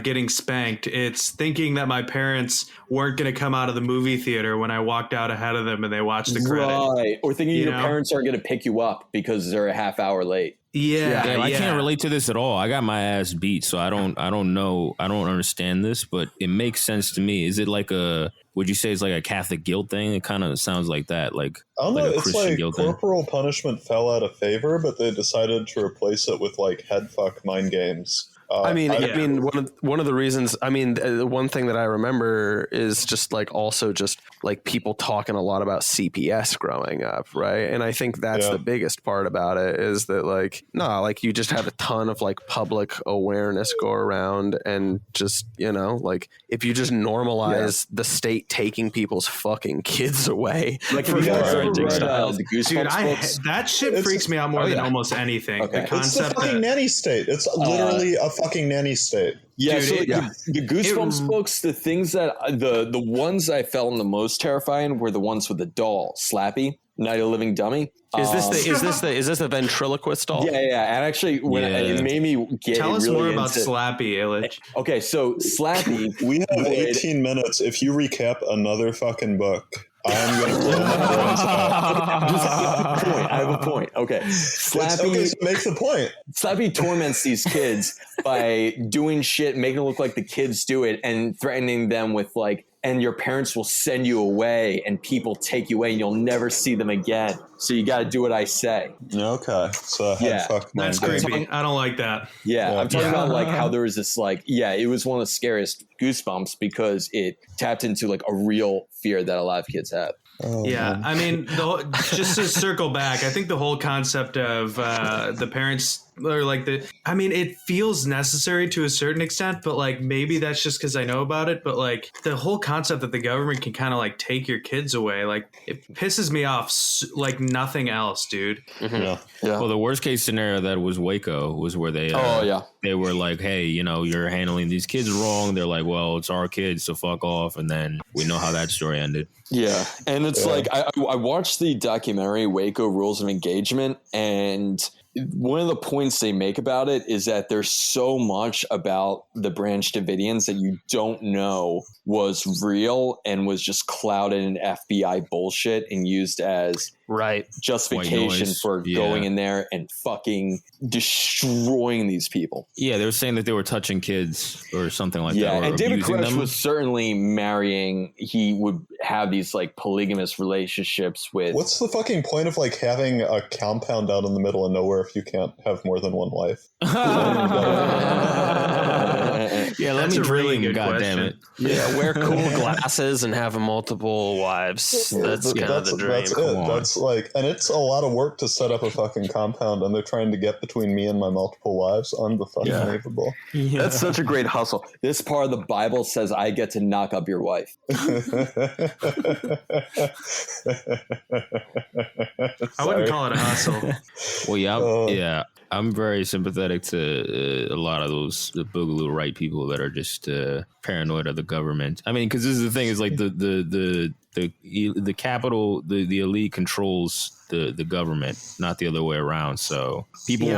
B: getting spanked. It's thinking that my parents weren't going to come out of the movie theater when I walked out ahead of them and they watched the credit.
C: Right. Or thinking your parents aren't going to pick you up because they're a half hour late.
E: I can't relate to this at all. I got my ass beat, so I don't know. I don't understand this, but it makes sense to me. Is it like would you say it's like a Catholic guilt thing? It kind of sounds like that. Like,
D: I don't know. It's like corporal punishment fell out of favor, but they decided to replace it with like headfuck mind games.
A: I mean, one of the reasons. I mean, the one thing that I remember is just like also just like people talking a lot about CPS growing up, right? And I think that's the biggest part about it is that like you just have a ton of like public awareness go around, and just like if you just normalize the state taking people's fucking kids away,
C: like for the
B: dude, that shit freaks me out more than almost anything.
D: Okay. The concept it's the fucking nanny state. It's literally a fucking nanny state.
C: Yeah, dude, the Goosebumps books, the things that the ones I found the most terrifying were the ones with the doll, Slappy, Night of the Living Dummy.
A: Is this the ventriloquist doll?
C: Yeah. And actually, it made me get.
B: Tell us more about Slappy, Ilych.
C: Okay, so Slappy,
D: we have 18 minutes. If you recap another fucking book, I'm going to blow my brains out.
C: I have a point. Okay. Slappy,
D: so make the point.
C: Slappy torments these kids by doing shit, making it look like the kids do it, and threatening them with like, and your parents will send you away and people take you away and you'll never see them again. So you got to do what I say.
D: Okay. So
B: that's creepy. I don't like that.
C: Yeah. I'm talking about like how there was this like, it was one of the scariest goosebumps because it tapped into like a real fear that a lot of kids have.
B: Oh, man. I mean, just to circle back, I think the whole concept of the parents or like it feels necessary to a certain extent, but like maybe that's just because I know about it. But like the whole concept that the government can kind of like take your kids away, like it pisses me off like nothing else, dude.
E: Mm-hmm. Yeah. Well, the worst case scenario that was Waco was where they they were like, hey, you're handling these kids wrong. They're like, well, it's our kids, so fuck off. And then we know how that story ended.
C: Yeah. And it's like I watched the documentary Waco Rules of Engagement, and one of the points they make about it is that there's so much about the Branch Davidians that you don't know was real and was just clouded in FBI bullshit and used as justification for going in there and fucking destroying these people.
E: Yeah, they were saying that they were touching kids or something like that.
C: Yeah, and David Koresh was certainly marrying. He would have these like polygamous relationships with.
D: What's the fucking point of like having a compound out in the middle of nowhere if you can't have more than one wife?
E: Yeah, let me dream, goddammit.
A: Yeah, wear cool glasses and have multiple wives. That's kind of the dream.
D: That's it. That's like, and it's a lot of work to set up a fucking compound, and they're trying to get between me and my multiple wives. Unbelievable.
C: Yeah. That's such a great hustle. This part of the Bible says I get to knock up your wife.
B: I wouldn't call it a hustle.
E: Well, yeah. I'm very sympathetic to a lot of those boogaloo right people that are just paranoid of the government. I mean, because this is the thing: is like the capital, the elite controls the government, not the other way around. So people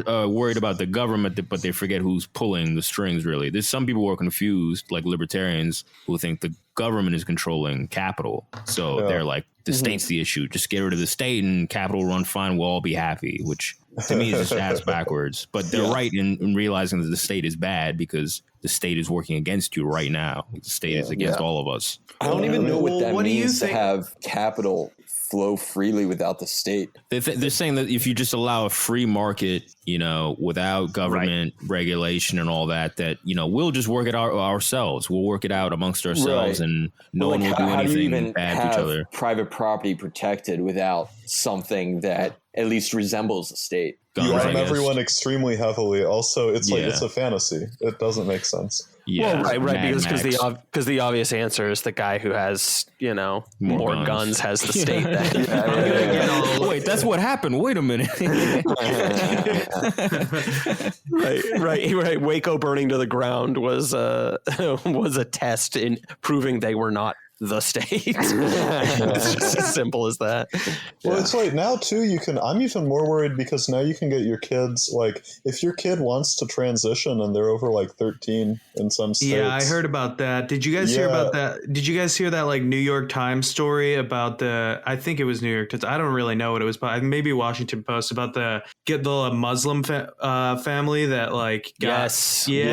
E: are worried about the government, but they forget who's pulling the strings. Really, there's some people who are confused, like libertarians, who think the government is controlling capital. So they're like, the state's the issue. Just get rid of the state and capital run fine. We'll all be happy, which to me is just ass backwards. But they're right in realizing that the state is bad because the state is working against you right now. The state is against all of us.
C: I don't even know what that means to have capital flow freely without the state.
E: They're saying that if you just allow a free market, without government regulation and all that, we'll just work it out ourselves. We'll work it out amongst ourselves, and no one will do anything bad to each other.
C: Private property protected without something that at least resembles the state.
D: You arm everyone extremely heavily. Also, it's like it's a fantasy. It doesn't make sense.
A: Yeah, well, right, because the obvious answer is the guy who has more guns has the state. That
E: Wait, that's what happened. Wait a minute.
A: right. Waco burning to the ground was a test in proving they were not the state. It's just as simple as that.
D: Well, it's like now too, I'm even more worried because now you can get your kids, like if your kid wants to transition and they're over like 13 in some states.
B: Yeah, I heard about that. Did you guys hear about that? Did you guys hear that like New York Times story about I think it was New York Times. I don't really know what it was, but maybe Washington Post about the Muslim family that like got, dude,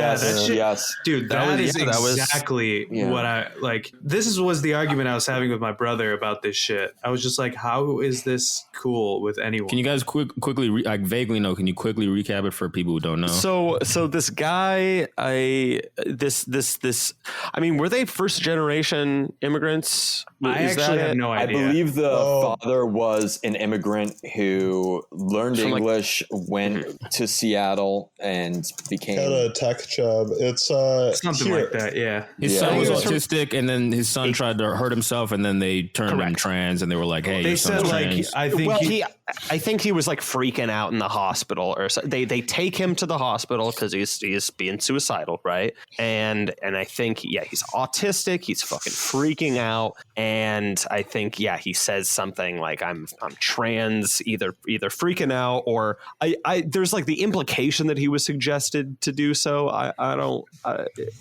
B: that is exactly what I like. This was the argument I was having with my brother about this shit. I was just like, how is this cool with anyone?
E: Can you guys quickly vaguely know? Can you quickly recap it for people who don't know?
A: So this guy, I mean, were they first generation immigrants?
B: I actually have no idea.
C: I believe the father was an immigrant who learned English, went to Seattle, and became
D: had a tech job. It's
B: something like that. Yeah,
E: his son was autistic, and then his son tried to hurt himself, and then they turned him trans, and they were like, "Hey,
B: they said like
E: trans."
A: I think he was like freaking out in the hospital, or so. They take him to the hospital because he's being suicidal, right? And I think he's autistic. He's fucking freaking out, and I think he says something like I'm trans, either freaking out or I there's like the implication that he was suggested to do so. I don't.
C: It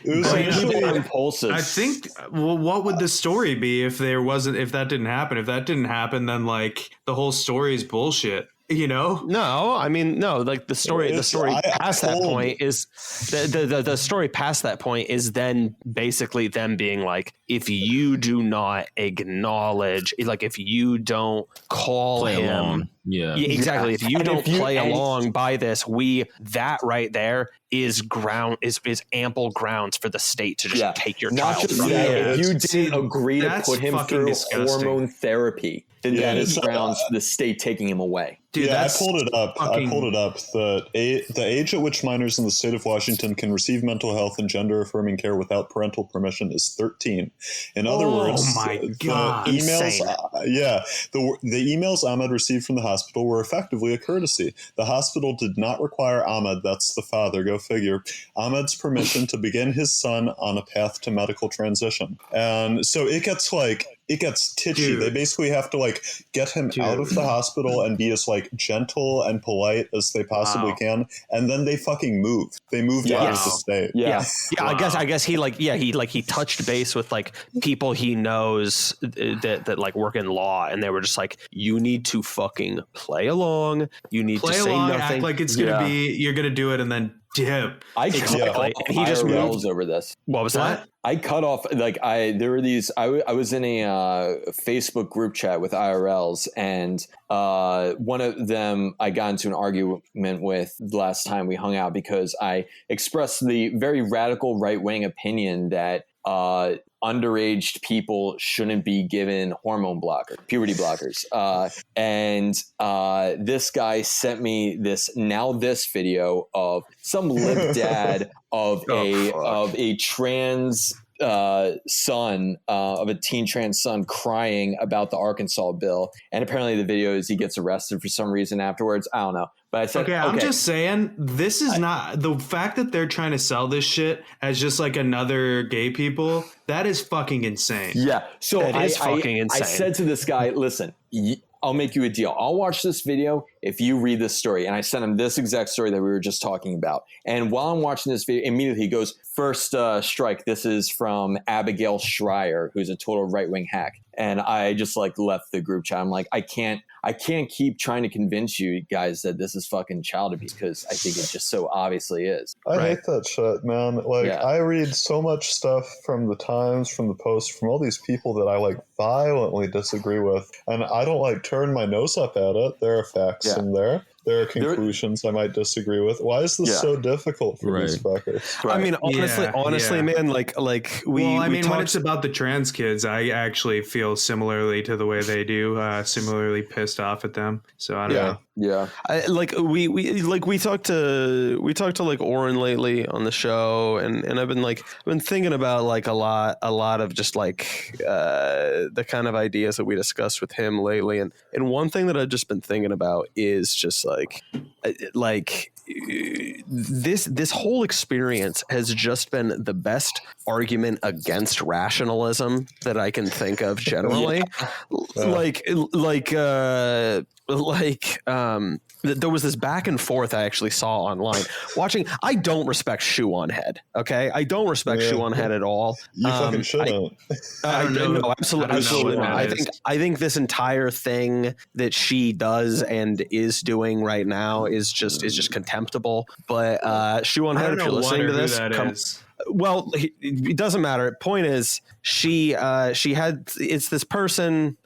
C: was
D: usually
C: impulsive also,
B: I think, well, what would the story be if that didn't happen? If that didn't happen, then like the whole story is bullshit. You know?
A: No, I mean, no, like the story past that point is the story past that point is then basically them being like, if you do not acknowledge, like if you don't call
E: Play
A: him
E: along. Yeah,
A: exactly. If you don't play along by this, that right there is ample grounds for the state to just take your child from you.
C: If you didn't agree to put him through hormone therapy, then that is grounds for the state taking him away.
B: Dude,
D: I pulled it up. The age at which minors in the state of Washington can receive mental health and gender affirming care without parental permission is 13. In other words,
B: God,
D: the emails, the emails Ahmed received from the hospital were effectively a courtesy. The hospital did not require Ahmed, that's the father, go figure, Ahmed's permission to begin his son on a path to medical transition. And so it gets titchy. Dude. They basically have to like get him out of the hospital and be as like gentle and polite as they possibly can, and then they fucking moved. They moved out of the state.
A: I guess he touched base with like people he knows that like work in law, and they were just like, you need to fucking play along. You need to say nothing.
B: Act like it's gonna be, you're gonna do it, and then dip.
C: He just moved over this.
A: What was that?
C: I cut off I was in a Facebook group chat with IRLs, and one of them I got into an argument with the last time we hung out because I expressed the very radical right-wing opinion that underage people shouldn't be given puberty blockers. And this guy sent me this video of some lib dad of a trans son, of a teen trans son, crying about the Arkansas bill. And apparently the video is he gets arrested for some reason afterwards. I don't know. But I said, okay,
B: I'm just saying, this is not the fact that they're trying to sell this shit as just like another gay people. That is fucking insane.
C: Yeah. So
A: fucking insane.
C: I said to this guy, listen, I'll make you a deal. I'll watch this video if you read this story. And I sent him this exact story that we were just talking about. And while I'm watching this video, immediately he goes, first strike. This is from Abigail Schreier, who's a total right-wing hack. And I just like left the group chat. I'm like, I can't keep trying to convince you guys that this is fucking child abuse, because I think it just so obviously is.
D: I hate that shit, man. I read so much stuff from the Times, from the Post, from all these people that I like violently disagree with, and I don't like turn my nose up at it. There are facts in there. There are conclusions I might disagree with. Why is this so difficult for these fuckers?
A: Right. I mean, honestly, man,
B: when it's about the trans kids, I actually feel similarly to the way they do, similarly pissed off at them. So I don't know.
C: Yeah.
A: We talked to like Oren lately on the show, and I've been thinking about like a lot of just like the kind of ideas that we discussed with him lately, and one thing that I've just been thinking about is just like this whole experience has just been the best argument against rationalism that I can think of generally. There was this back and forth I actually saw online watching. I don't respect Shoe on Head. Okay. I don't respect Shoe on Head at all.
D: You fucking shouldn't.
A: No, absolutely not. I think this entire thing that she does and is doing right now is just contemptible. But Shoe on Head, if you're listening to this, well, it doesn't matter. Point is, it's this person.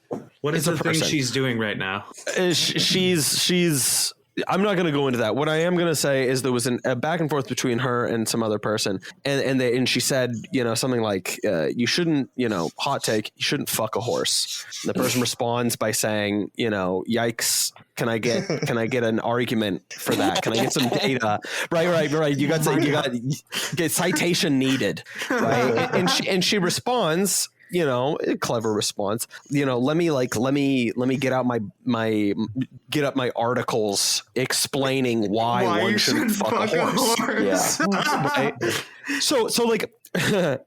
B: What is the thing she's doing right now?
A: She's. I'm not going to go into that. What I am going to say is there was a back and forth between her and some other person, and she said, something like, "You shouldn't, hot take, you shouldn't fuck a horse." And the person responds by saying, "Yikes! Can I get an argument for that? Can I get some data?" Right. You got get citation needed, right? And she responds. A clever response. Let me get out my articles explaining why one shouldn't fuck a horse. Yeah. Right? So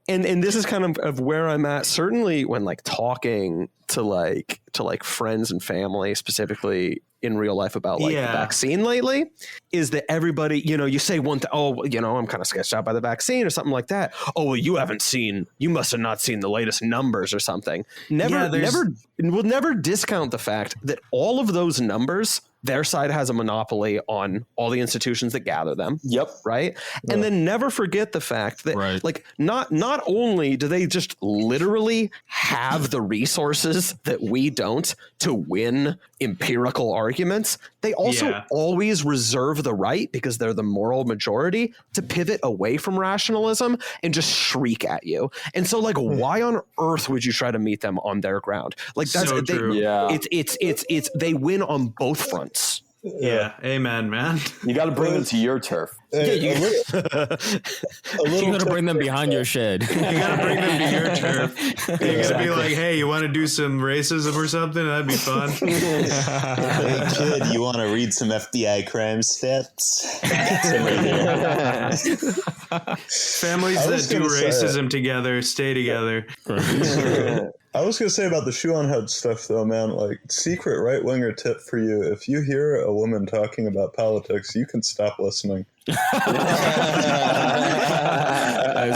A: and this is kind of where I'm at, certainly when like talking to like friends and family, specifically in real life, about like the vaccine lately, is that everybody, you say one thing, I'm kind of sketched out by the vaccine or something like that. Oh, well, you must have not seen the latest numbers or something. We'll never discount the fact that all of those numbers, their side has a monopoly on all the institutions that gather them.
C: Yep.
A: Right. Yeah. And then never forget the fact that like not only do they just literally have the resources that we don't to win empirical arguments, they also always reserve the right, because they're the moral majority, to pivot away from rationalism and just shriek at you. And so like, why on earth would you try to meet them on their ground? Like that's
B: so true.
A: It's they win on both fronts.
B: Yeah, amen, man.
C: You got to bring them to your turf.
E: You got to bring them behind your shed.
B: You got to bring them to your turf. You got to be like, hey, you want to do some racism or something? That'd be fun.
I: Hey, kid, you want to read some FBI crime stats?
B: Families that do racism together stay together.
D: I was going to say about the shoe on head stuff, though, man, like, secret right-winger tip for you. If you hear a woman talking about politics, you can stop listening.
E: That's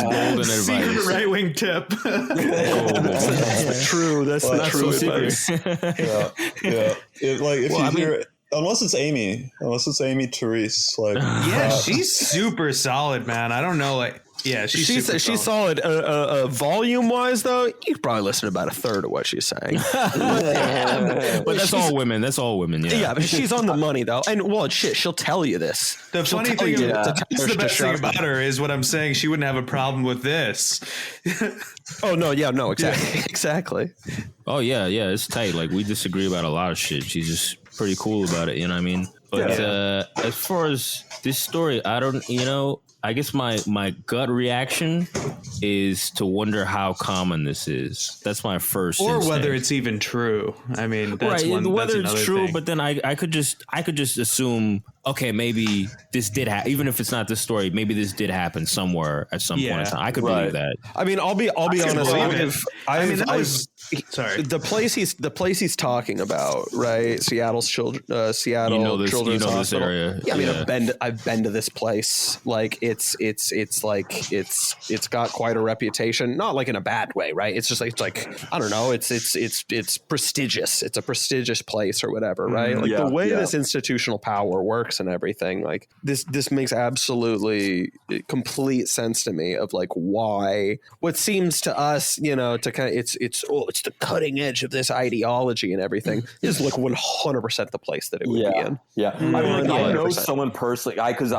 E: golden advice.
B: Secret right-wing tip.
A: That's true. That's the true advice.
D: Yeah. If you hear it, unless it's Amy Therese, like,
B: she's super solid, man. I don't know, like. Yeah, she's
A: solid. Volume wise, though, you could probably listen to about a third of what she's saying.
E: But that's all women. That's all women. Yeah,
A: but she's on the money, though. And she'll tell you this.
B: The funny thing, the best thing about her is what I'm saying. She wouldn't have a problem with this.
A: Exactly.
E: Oh yeah, it's tight. Like, we disagree about a lot of shit. She's just pretty cool about it. You know what I mean? But as far as this story, I don't. I guess my gut reaction is to wonder how common this is. That's my first instinct.
B: Whether it's even true. I mean, that's
E: whether it's true,
B: thing.
E: But then I could just assume, okay, maybe this did happen. Even if it's not this story, maybe this did happen somewhere at some point in time. I could believe that.
A: I mean, I'll be honest. The place he's talking about, right? Seattle Children's Hospital.
E: This area.
A: Yeah, I mean, I've been to this place. Like, it's got quite a reputation, not like in a bad way, right? It's just like, I don't know, it's prestigious. It's a prestigious place or whatever, right? Like the way this institutional power works and everything, like this makes absolutely complete sense to me of like why what seems to us, to kind of it's the cutting edge of this ideology and everything is like 100% the place that it would be in.
C: Yeah. I mean, I know someone personally, because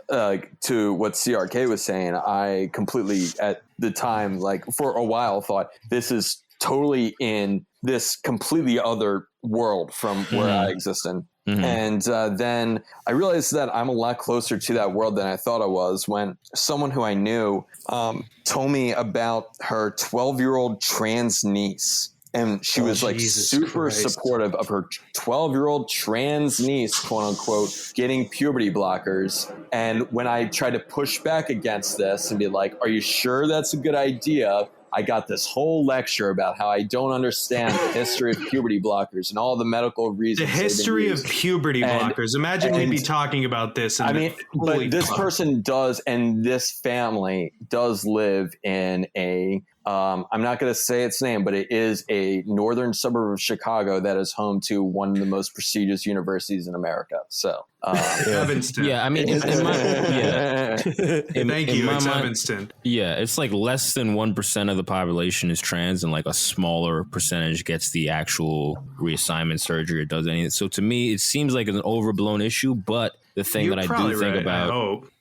C: to what CRK was saying, I completely at the time, like for a while, thought this is totally in this completely other world from where I exist in. Mm-hmm. And then I realized that I'm a lot closer to that world than I thought I was when someone who I knew told me about her 12-year-old trans niece. And she was like super supportive of her 12-year-old trans niece, quote unquote, getting puberty blockers. And when I tried to push back against this and be like, are you sure that's a good idea? I got this whole lecture about how I don't understand the history of puberty blockers and all the medical reasons.
B: The history of puberty blockers. Imagine we'd be talking about this.
C: But this person does, and this family does live in a I'm not going to say its name, but it is a northern suburb of Chicago that is home to one of the most prestigious universities in America. So,
B: Evanston.
E: Yeah, I mean,
B: thank you. It's Evanston.
E: Yeah, it's like less than 1% of the population is trans, and like a smaller percentage gets the actual reassignment surgery or does anything. So to me, it seems like an overblown issue, but the thing that I do think about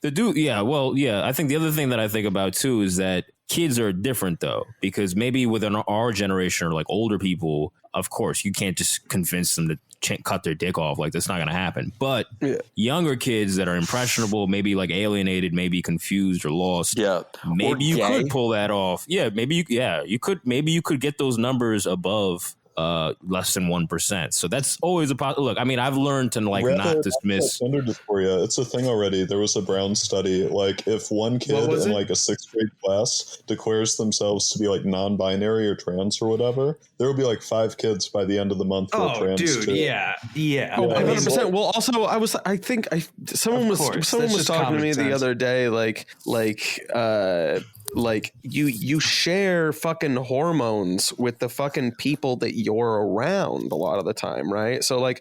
E: I think the other thing that I think about too is that kids are different though, because maybe within our generation or like older people, of course, you can't just convince them to cut their dick off. Like, that's not going to happen. But younger kids that are impressionable, maybe like alienated, maybe confused or lost. Yeah. Maybe you could pull that off. Yeah. Maybe you could get those numbers above less than 1%. So that's always a look. I mean, I've learned to like not dismiss.
D: Dysphoria. It's a thing already. There was a Brown study. Like, if one kid in like a 6th grade class declares themselves to be like non-binary or trans or whatever, there will be like 5 kids by the end of the month who are trans.
B: Dude,
D: too.
B: yeah.
A: Oh, 100%. Well, also, someone was talking to me the other day, like you share fucking hormones with the fucking people that you're around a lot of the time, right? So if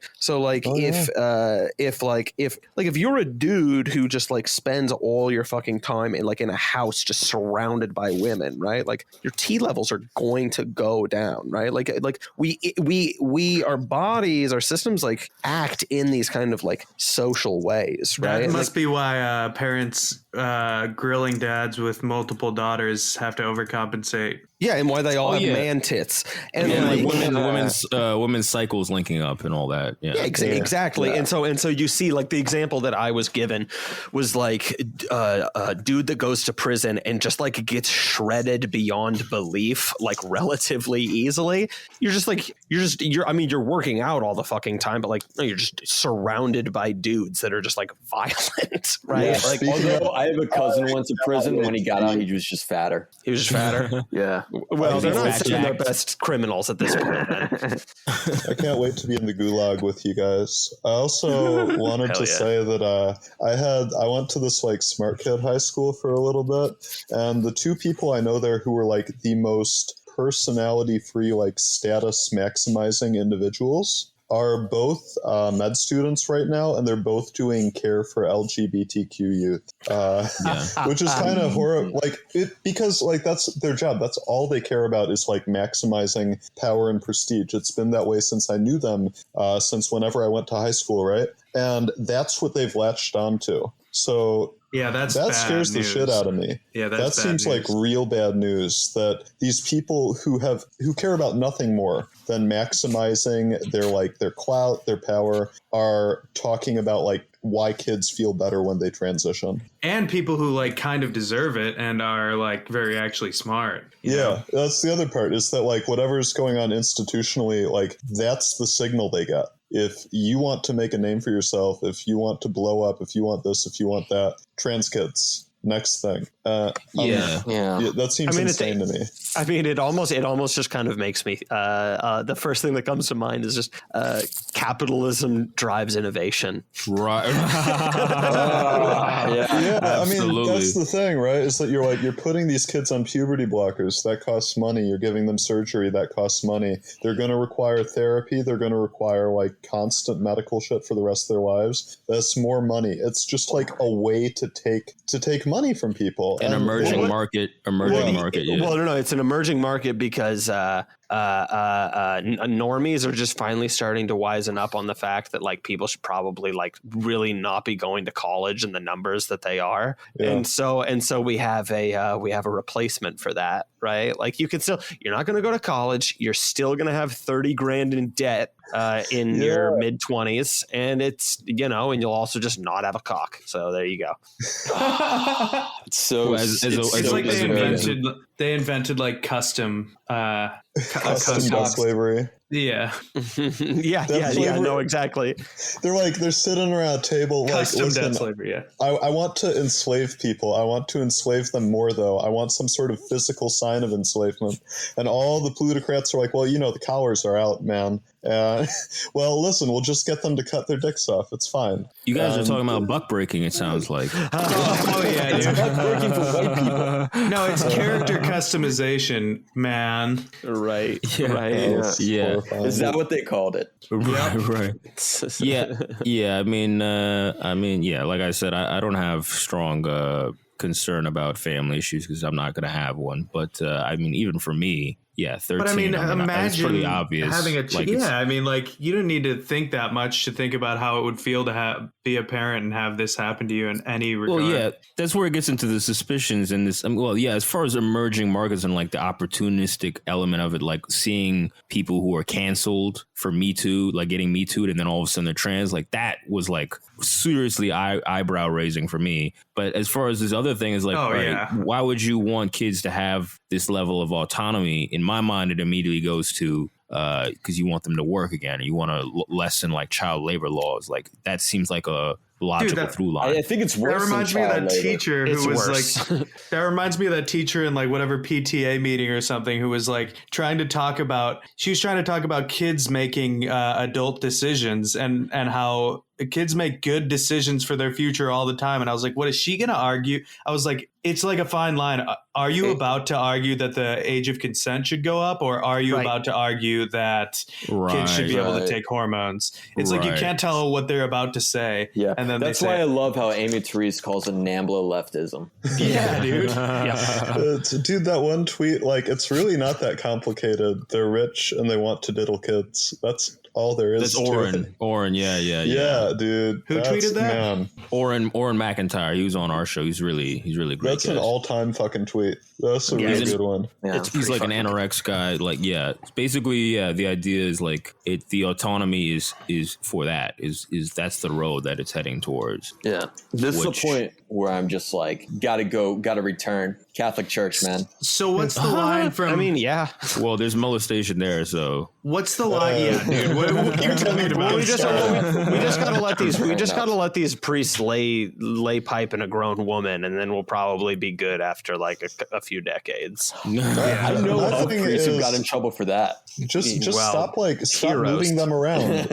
A: you're a dude who just like spends all your fucking time in a house just surrounded by women, right? Like your T levels are going to go down, right? Like we our bodies, our systems like act in these kind of like social ways, right?
B: That must be why parents grilling dads with multiple daughters have to overcompensate.
A: Yeah, and why they all have man tits, and
E: women's cycles linking up and all that. Yeah,
A: exactly. Yeah. And so you see, like the example that I was given was like a dude that goes to prison and just like gets shredded beyond belief, like relatively easily. You're working out all the fucking time, but like no, you're just surrounded by dudes that are just like violent, right?
C: Yeah,
A: like,
C: although I have a cousin went to prison. When he got out, he was just fatter.
A: He was just fatter.
C: Yeah.
A: Well, they're not sending their best criminals at this point, then.
D: I can't wait to be in the gulag with you guys. I also wanted to say that I went to this like smart kid high school for a little bit, and the 2 people I know there who were like the most personality-free, like status maximizing individuals are both med students right now, and they're both doing care for LGBTQ youth, which is kind of horrible. Because like that's their job. That's all they care about is like maximizing power and prestige. It's been that way since I knew them, since whenever I went to high school, right? And that's what they've latched onto. So
B: yeah, that
D: scares the shit out of me.
B: Yeah,
D: that seems like real bad news. That these people who care about nothing more than maximizing their clout, their power, are talking about like why kids feel better when they transition.
B: And people who like kind of deserve it and are like very actually smart. You know?
D: That's the other part, is that like whatever's going on institutionally, like that's the signal they get. If you want to make a name for yourself, if you want to blow up, if you want this, if you want that, trans kids, next thing. That seems insane to me.
A: I mean, it almost just kind of makes me, the first thing that comes to mind is just capitalism drives innovation.
E: Right.
D: I mean, that's the thing, right? Is that you're putting these kids on puberty blockers. That costs money. You're giving them surgery. That costs money. They're going to require therapy. They're going to require like constant medical shit for the rest of their lives. That's more money. It's just like a way to take money from people.
E: An emerging market. Yeah.
A: Well, no, it's an emerging market because normies are just finally starting to wisen up on the fact that like people should probably like really not be going to college in the numbers that they are. Yeah. And so we have a replacement for that, right? Like you're not going to go to college. You're still going to have 30 grand in debt in your mid 20s, and it's, and you'll also just not have a cock. So there you go.
C: So
B: it's like they invented like custom
D: slavery.
B: Yeah.
A: No, exactly.
D: They're sitting around a table
B: custom
D: like, listen,
B: slavery, yeah.
D: I want to enslave people. I want to enslave them more, though. I want some sort of physical sign of enslavement. And all the plutocrats are like, well, the collars are out, man. Well, listen, we'll just get them to cut their dicks off. It's fine.
E: You guys are talking about buck breaking, it sounds like.
B: It's buck breaking for white people. No, it's character customization, man.
A: Right.
C: Yeah. Right. Yeah. Is that what they called it?
E: Right. Yeah. I mean, like I said, I don't have strong concern about family issues because I'm not going to have one. But I mean, even for me, 13.
B: But I mean, imagine
E: it's pretty obvious.
B: Having a I mean, like you don't need to think that much to think about how it would feel to be a parent and have this happen to you in any regard.
E: Well, yeah, that's where it gets into the suspicions and this. As far as emerging markets and like the opportunistic element of it, like seeing people who are canceled for Me Too, like getting Me Too'd, and then all of a sudden they're trans, like that was like seriously eyebrow raising for me. But as far as this other thing is like, why would you want kids to have this level of autonomy? In my mind, it immediately goes to because you want them to work again, and you want to lessen like child labor laws. Like that seems like a logical through line.
C: I think it's worse.
B: That reminds me of that teacher who was like, that reminds me of that teacher in like whatever PTA meeting or something who was like trying to talk about kids making adult decisions and how kids make good decisions for their future all the time. And I was like, what is she going to argue? I was like, it's like a fine line. Are you about to argue that the age of consent should go up, or are you about to argue that kids should be able to take hormones? It's like you can't tell what they're about to say.
C: Yeah,
B: and then
C: that's why I love how Amy Therese calls it NAMBLA leftism.
B: Yeah, dude.
D: Dude, that one tweet, like, it's really not that complicated. They're rich and they want to diddle kids. That's all there is.
E: That's Oren,
D: yeah, dude.
B: Who tweeted that?
D: Man.
E: Oren McIntyre. He was on our show. He's really great.
D: That's an all-time fucking tweet. That's a really good one.
C: Yeah,
E: he's like an anorex guy. Like, basically, the idea is like the autonomy is for that is that's the road that it's heading towards.
C: Yeah, this is the point where I'm just like, gotta return Catholic Church, man.
B: So what's the line from?
A: I mean, yeah.
E: Well, there's molestation there, so
B: what's the line? Yeah, dude. What you're talking about?
A: We just gotta let these priests lay pipe in a grown woman, and then we'll probably be good after like a few decades.
C: I know of priests who got in trouble for that.
D: Just stop moving them around.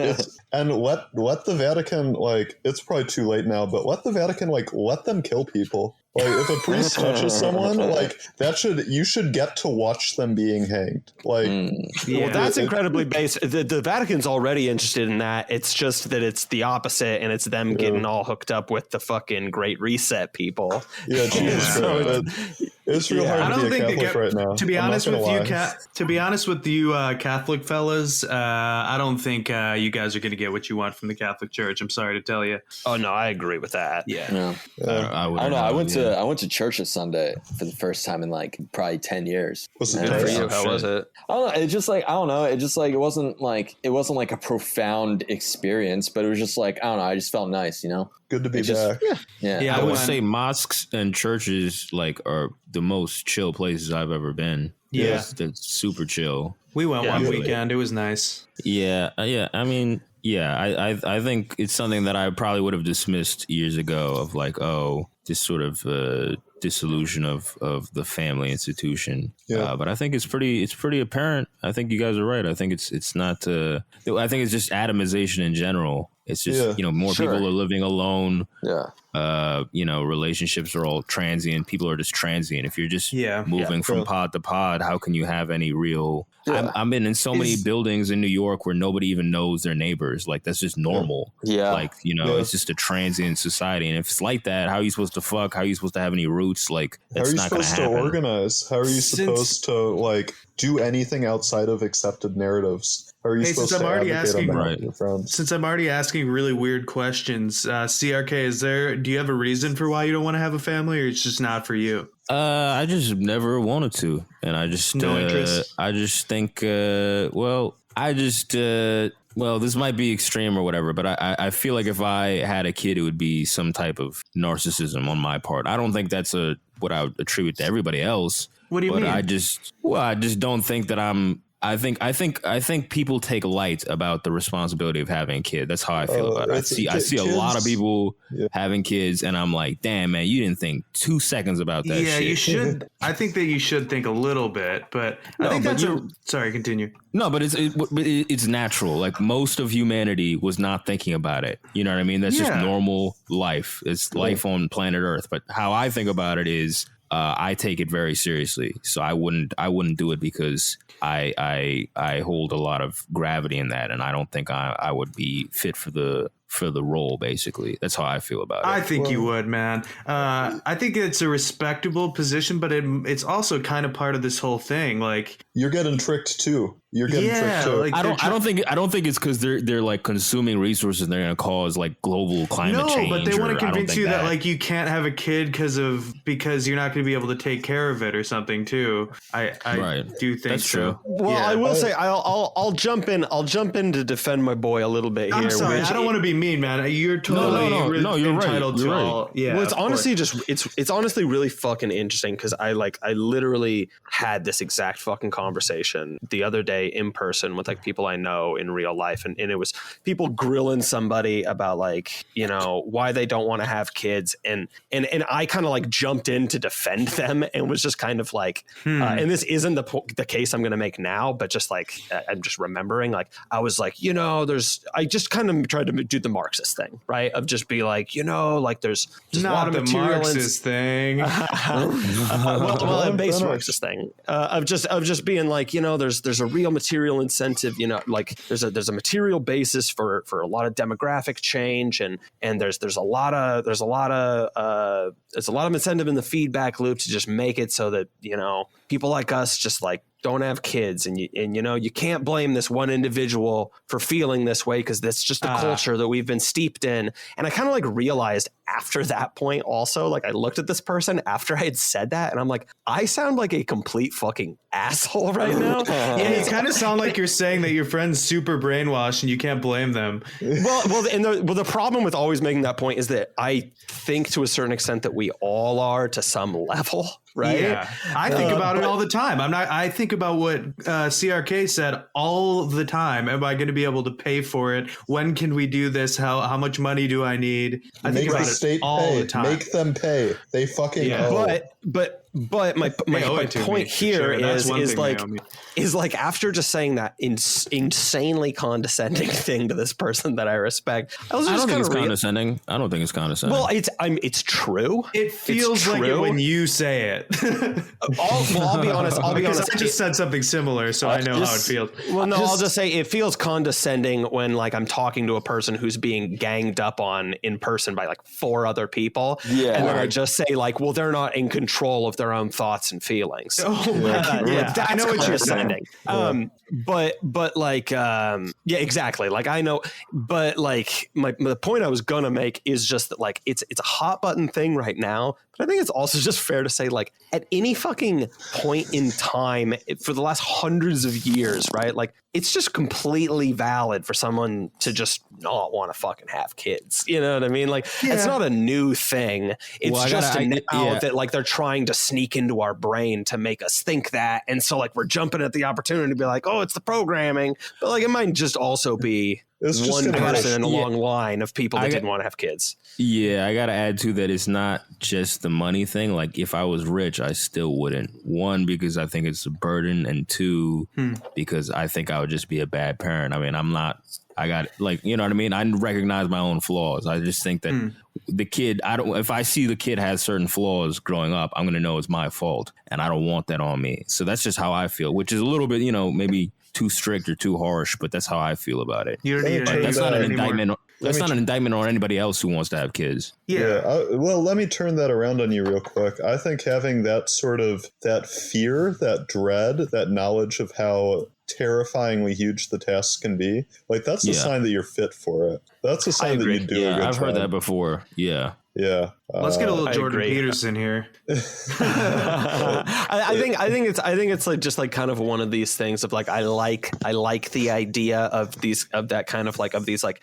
D: And let the Vatican, like, it's probably too late now, but let the Vatican, like, let them kill people. Like, if a priest touches someone, like, you should get to watch them being hanged. Like,
A: well, that's incredibly basic. The Vatican's already interested in that. It's just that it's the opposite, and it's them getting all hooked up with the fucking Great Reset people.
D: Yeah, Jesus. It's real hard to be a Catholic right now.
B: To be honest with you, Catholic fellas, I don't think you guys are going to get what you want from the Catholic Church. I'm sorry to tell you.
A: Oh no, I agree with that.
B: Yeah.
C: I don't know. I went to church this Sunday for the first time in like probably 10 years.
D: What's it for you?
A: How was it?
C: I don't know. It's just like, I don't know. It just like, it wasn't like a profound experience, but it was just like, I don't know. I just felt nice, you know?
D: Good to be back.
E: I would say mosques and churches like are the most chill places I've ever been.
B: Yeah.
E: That's super chill.
B: We went one weekend. It was nice.
E: Yeah. I mean, I think it's something that I probably would have dismissed years ago of like, this sort of dissolution of the family institution. But I think it's pretty apparent. I think you guys are right. I think it's not. I think it's just atomization in general. It's just more people are living alone. Relationships are all transient. People are just transient. If you're just moving from pod to pod, how can you have any real? I've been in so many buildings in New York where nobody even knows their neighbors. Like that's just normal. Like it's just a transient society. And if it's like that, how are you supposed to fuck? How are you supposed to have any roots? Like that's not going to happen.
D: How are you supposed to organize? How are you supposed to like do anything outside of accepted narratives? How are you supposed to advocate on behalf of your friends?
B: Since I'm already asking really weird questions, CRK, do you have a reason for why you don't want to have a family, or it's just not for you?
E: I just never wanted to, and I just
B: interest.
E: I just think this might be extreme or whatever, but I feel like if I had a kid, it would be some type of narcissism on my part. I don't think that's what I would attribute to everybody else.
B: What do you mean?
E: I just don't think that I'm. I think people take light about the responsibility of having a kid. That's how I feel about it. I see a lot of people having kids, and I'm like, damn, man, you didn't think 2 seconds about that shit.
B: Yeah, you should. I think that you should think a little bit, but I think that's sorry, continue.
E: No, but it's natural. Like most of humanity was not thinking about it. You know what I mean? That's just normal life. It's life on planet Earth. But how I think about it is I take it very seriously. So I wouldn't do it because I hold a lot of gravity in that, and I don't think I would be fit for the role. Basically, that's how I feel about it.
B: I think you would, man. I think it's a respectable position, but it's also kind of part of this whole thing. Like
D: you're getting tricked too. You're getting tricked too.
E: Like I don't think it's because they're like consuming resources and they're going to cause like global climate change.
B: No, but they want to convince you that like you can't have a kid because you're not going to be able to take care of it or something too. I do think
E: that's
B: so.
E: true.
A: Well, I will say I'll jump in to defend my boy a little bit here.
B: I'm sorry, I don't want to be mean, man. You're totally
E: no, you're
B: entitled
E: right.
B: to
E: You're
B: all.
E: right.
B: Yeah.
A: Well, it's honestly it's honestly really fucking interesting because I literally had this exact fucking conversation the other day in person with like people I know in real life, and it was people grilling somebody about like, you know, why they don't want to have kids, and I kind of like jumped in to defend them and was just kind of like, and this isn't the case I'm going to make now, but just like I'm just remembering, like I was like, you know, I just kind of tried to do the Marxist thing, right? Of just be like, you know, like there's just a lot of material
B: Marxist thing.
A: well, a base Marxist thing of just being like, you know, there's a real material incentive, you know, like there's a material basis for a lot of demographic change, and there's a lot of incentive in the feedback loop to just make it so that, you know, people like us just like don't have kids, and you know, you can't blame this one individual for feeling this way because that's just the culture that we've been steeped in. And I kind of like realized after that point also, like I looked at this person after I had said that and I'm like, I sound like a complete fucking asshole right now.
B: Yeah, you kind of sound like you're saying that your friend's super brainwashed and you can't blame them.
A: The problem with always making that point is that I think to a certain extent that we all are to some level. Right.
B: Yeah. I think about it all the time. I think about what CRK said all the time. Am I going to be able to pay for it? When can we do this? How much money do I need? I think about it all the time.
D: Make them pay. They fucking owe.
A: But my point here is like after just saying that insanely condescending thing to this person that I respect, I don't think it's
E: condescending. I don't think it's condescending.
A: Well, it's true.
B: It feels like it when you say it.
A: I'll be honest.
B: I just said something similar, so I know how it feels.
A: Well, no, I'll just say it feels condescending when like I'm talking to a person who's being ganged up on in person by like 4 other people, and then I just say like, well, they're not in control of their own thoughts and feelings.
B: I know what you're saying.
A: Exactly. Like I know, but like the point I was gonna make is just that like it's a hot button thing right now. But I think it's also just fair to say, like, at any fucking point in time for the last hundreds of years, right? Like, it's just completely valid for someone to just not want to fucking have kids. You know what I mean? Like, it's not a new thing. It's that, like, they're trying to sneak into our brain to make us think that. And so, like, we're jumping at the opportunity to be like, oh, it's the programming. But, like, it might just also be one person in a long line of people that didn't want to have kids.
E: Yeah, I got to add to that. It's not just the money thing. Like, if I was rich, I still wouldn't. 1, because I think it's a burden, and 2, because I think I would just be a bad parent. I mean, you know what I mean? I recognize my own flaws. I just think that the kid, if I see the kid has certain flaws growing up, I'm going to know it's my fault, and I don't want that on me. So that's just how I feel, which is a little bit, you know, maybe too strict or too harsh, but that's how I feel about it. That's not an indictment. That's not an indictment on anybody else who wants to have kids.
D: Well, let me turn that around on you real quick. I think having that sort of that fear, that dread, that knowledge of how terrifyingly huge the tasks can be, like that's a sign that you're fit for it. That's a sign that you do a good job.
E: I've heard that before. Yeah.
B: Let's get a little Jordan Peterson here.
A: I think it's like just like kind of one of these things of like I like the idea of that kind of like of these like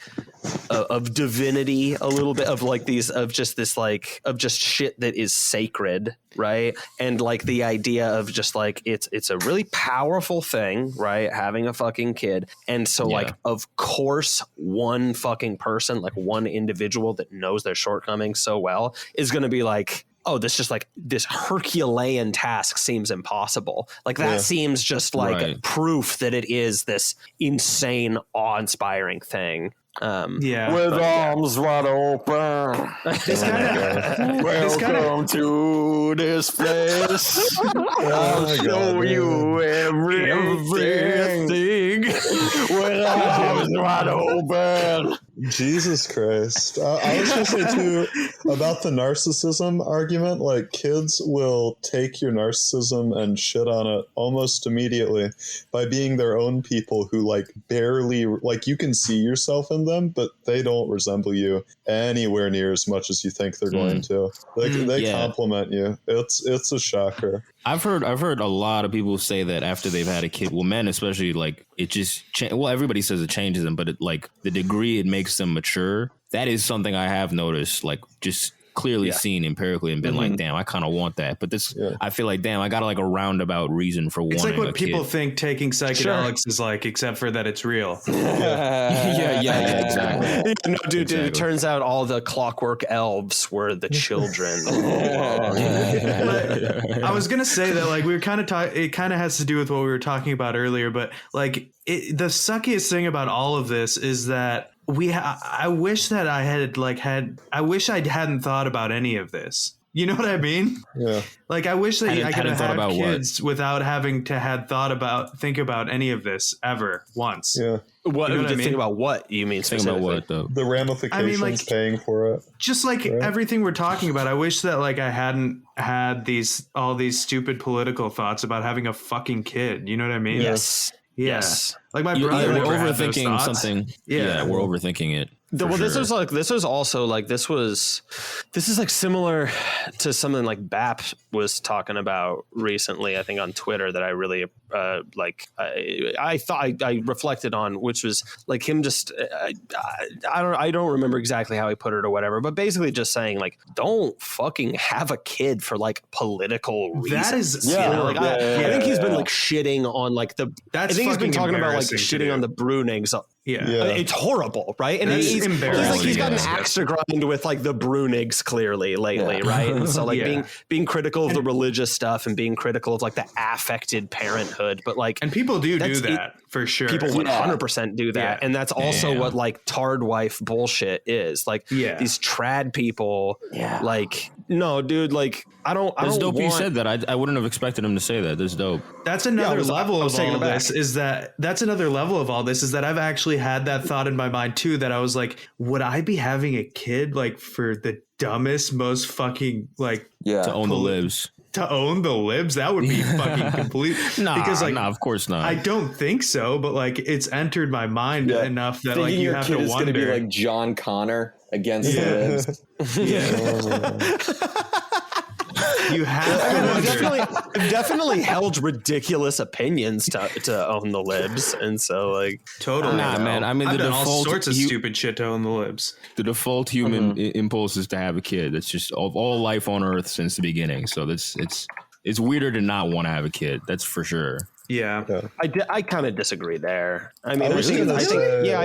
A: of divinity a little bit of like these of just this like of just shit that is sacred, right? And like the idea of just like it's a really powerful thing, right? Having a fucking kid. And so like of course one fucking person, like one individual that knows their shortcomings so well is going to be like, oh, this just like this Herculean task seems impossible. Like that seems just like proof that it is this insane, awe-inspiring thing.
C: With arms wide open. Welcome to this place. I'll show you everything. With arms wide open.
D: Jesus Christ. I was going to say, too, about the narcissism argument, like, kids will take your narcissism and shit on it almost immediately by being their own people who, like, barely, like, you can see yourself in them, but they don't resemble you anywhere near as much as you think they're going to. Like, they compliment you. It's a shocker.
E: I've heard a lot of people say that after they've had a kid, well, men especially, like it just well, everybody says it changes them, but it, like the degree it makes them mature, that is something I have noticed, like just clearly seen empirically and been like, damn, I kind of want that. But this, I feel like, damn, I got like a roundabout reason for wanting.
B: It's like what people
E: kid.
B: think taking psychedelics is like, except for that it's real.
E: yeah, exactly.
A: No, dude, exactly. It turns out all the clockwork elves were the children.
B: I was gonna say that, like, we were kind of it kind of has to do with what we were talking about earlier, but like the suckiest thing about all of this is that I wish that I wish I hadn't thought about any of this. You know what I mean? Yeah. Like, I wish that I could have had kids without having to think about any of this ever once.
D: Yeah.
A: What, you know what I mean? Think about what you mean?
E: Think about what, though?
D: The ramifications, like, paying for it.
B: Just like everything we're talking about. I wish that, like, I hadn't had all these stupid political thoughts about having a fucking kid. You know what I mean?
A: Yes.
B: Yeah.
A: Yes.
B: Like, my brother
E: we're overthinking something. Yeah, we're overthinking it.
A: Well, this is like similar to something like BAP was talking about recently, I think on Twitter, that I really I thought I reflected on, which was like him just I don't remember exactly how he put it or whatever, but basically just saying, like, don't fucking have a kid for like political reasons.
B: That is
A: I think he's been like shitting on like I think he's been talking about like shitting on the Brunigs. Yeah. It's horrible, right? And he's got an axe to grind with like the Brunigs clearly lately, right? And so like being critical of the religious stuff and being critical of like the affected parenthood, but like,
B: and people do that for sure.
A: People 100% do that, and that's also what like tard wife bullshit is. Like these trad people, like, no, dude, like
E: That's dope. You said that. I wouldn't have expected him to say that. That's dope.
B: That's another level of all this. That's another level of all this is that I've actually had that thought in my mind too. That I was like, would I be having a kid like for the dumbest, most fucking like
E: to own the libs?
B: To own the libs, that would be fucking complete.
E: Because of course not.
B: I don't think so, but like it's entered my mind enough that like you have to wonder.
C: Going to be like John Connor against the libs.
B: You have
A: definitely held ridiculous opinions to own the libs, and so like
B: totally.
E: Nah, man. I mean,
B: I've done all sorts of stupid shit to own the libs.
E: The default human impulse is to have a kid. That's just all life on Earth since the beginning. So it's weirder to not want to have a kid. That's for sure.
B: Yeah.
A: I kind of disagree there. I mean, I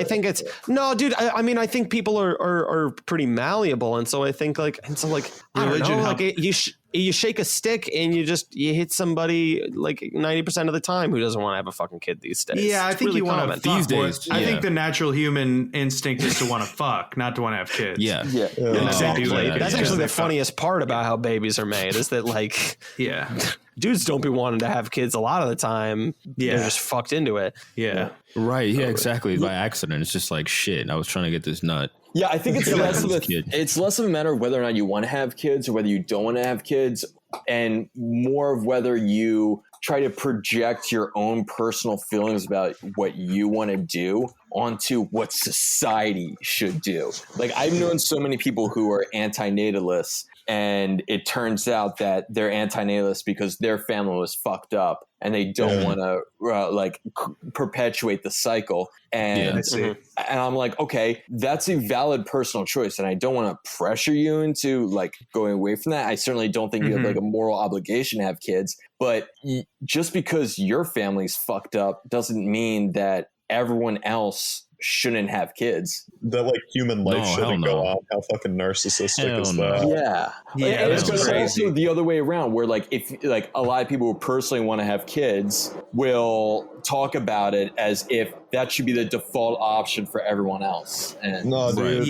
A: think it's no, dude. I mean, I think people are pretty malleable, and so I think like I don't know, like you shake a stick and you hit somebody like 90% of the time who doesn't want to have a fucking kid these days.
B: Yeah, I think really you want to
E: these days.
B: I think the natural human instinct is to want to fuck, not to want to have kids.
E: Yeah.
A: Exactly. That's actually the funniest part about how babies are made is that like dudes don't be wanting to have kids a lot of the time. Yeah. They're just fucked into it.
B: Yeah.
E: Right. Yeah, exactly. By accident. It's just like, shit, I was trying to get this nut.
C: Yeah, I think it's less of a matter of whether or not you want to have kids or whether you don't want to have kids, and more of whether you try to project your own personal feelings about what you want to do onto what society should do. Like, I've known so many people who are antinatalists, and it turns out that they're antinatalists because their family was fucked up and they don't want to perpetuate the cycle. And I'm like, okay, that's a valid personal choice, and I don't want to pressure you into like going away from that. I certainly don't think you have like a moral obligation to have kids, but just because your family's fucked up doesn't mean that everyone else shouldn't have kids.
D: That like human life shouldn't go on. How fucking narcissistic is that?
C: Yeah, and it's also the other way around, where like if like a lot of people who personally want to have kids will talk about it as if that should be the default option for everyone else. And
D: no, dude,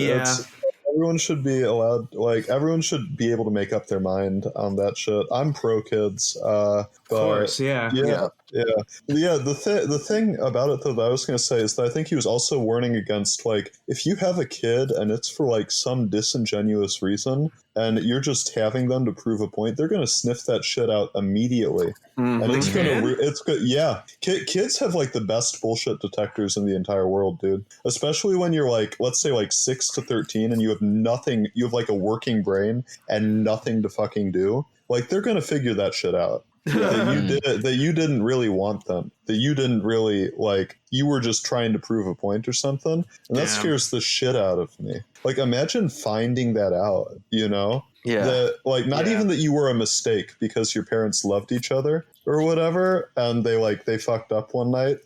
D: everyone should be allowed, like, everyone should be able to make up their mind on that shit. I'm pro kids. But of
B: course,
D: the thing about it, though, that I was going to say is that I think he was also warning against, like, if you have a kid and it's for, like, some disingenuous reason and you're just having them to prove a point, they're going to sniff that shit out immediately. And it's going to, it's good. Yeah. Kids have, like, the best bullshit detectors in the entire world, dude. Especially when you're, like, let's say, like, 6 to 13 and you have like, a working brain and nothing to fucking do. Like, they're going to figure that shit out. that you didn't really want them, that you didn't really like, you were just trying to prove a point or something, and that scares the shit out of me. Like, imagine finding that out, you know?
C: Yeah.
D: That, like, not even that you were a mistake because your parents loved each other or whatever, and they fucked up one night.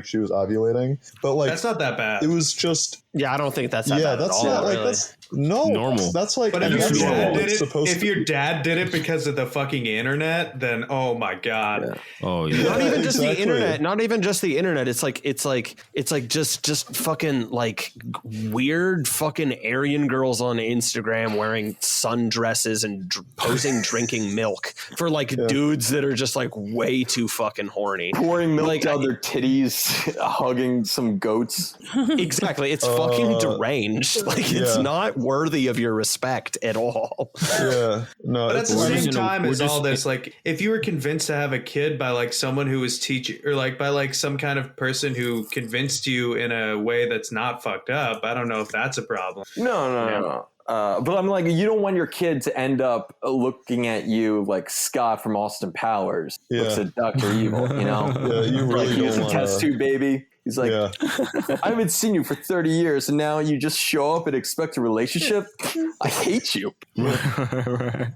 D: She was ovulating, but like
B: that's not that bad.
D: It was just
A: I don't think that's that bad
D: that's
A: at all,
D: not like
A: really.
D: that's normal. That's like,
B: but if your dad did it because of the fucking internet, then oh my god.
E: Yeah. Oh yeah.
A: Not even just the internet. Not even just the internet. It's like just fucking like weird fucking Aryan girls on Instagram wearing sundresses and posing drinking milk for like dudes that are just like way too fucking horny,
C: pouring milk down their titties, hugging some goats.
A: Exactly. It's fucking deranged. Like it's not worthy of your respect at all.
D: Yeah. No.
B: But at the same time as all this, like if you were convinced to have a kid by like someone who was teaching, or like by like some kind of person who convinced you in a way that's not fucked up, I don't know if that's a problem.
C: No. But I'm like, you don't want your kid to end up looking at you like Scott from Austin Powers looks at Dr. Evil, you know?
D: Yeah, you really
C: like, here's a test tube baby. He's like, I haven't seen you for 30 years, and now you just show up and expect a relationship? I hate you.
D: Yeah.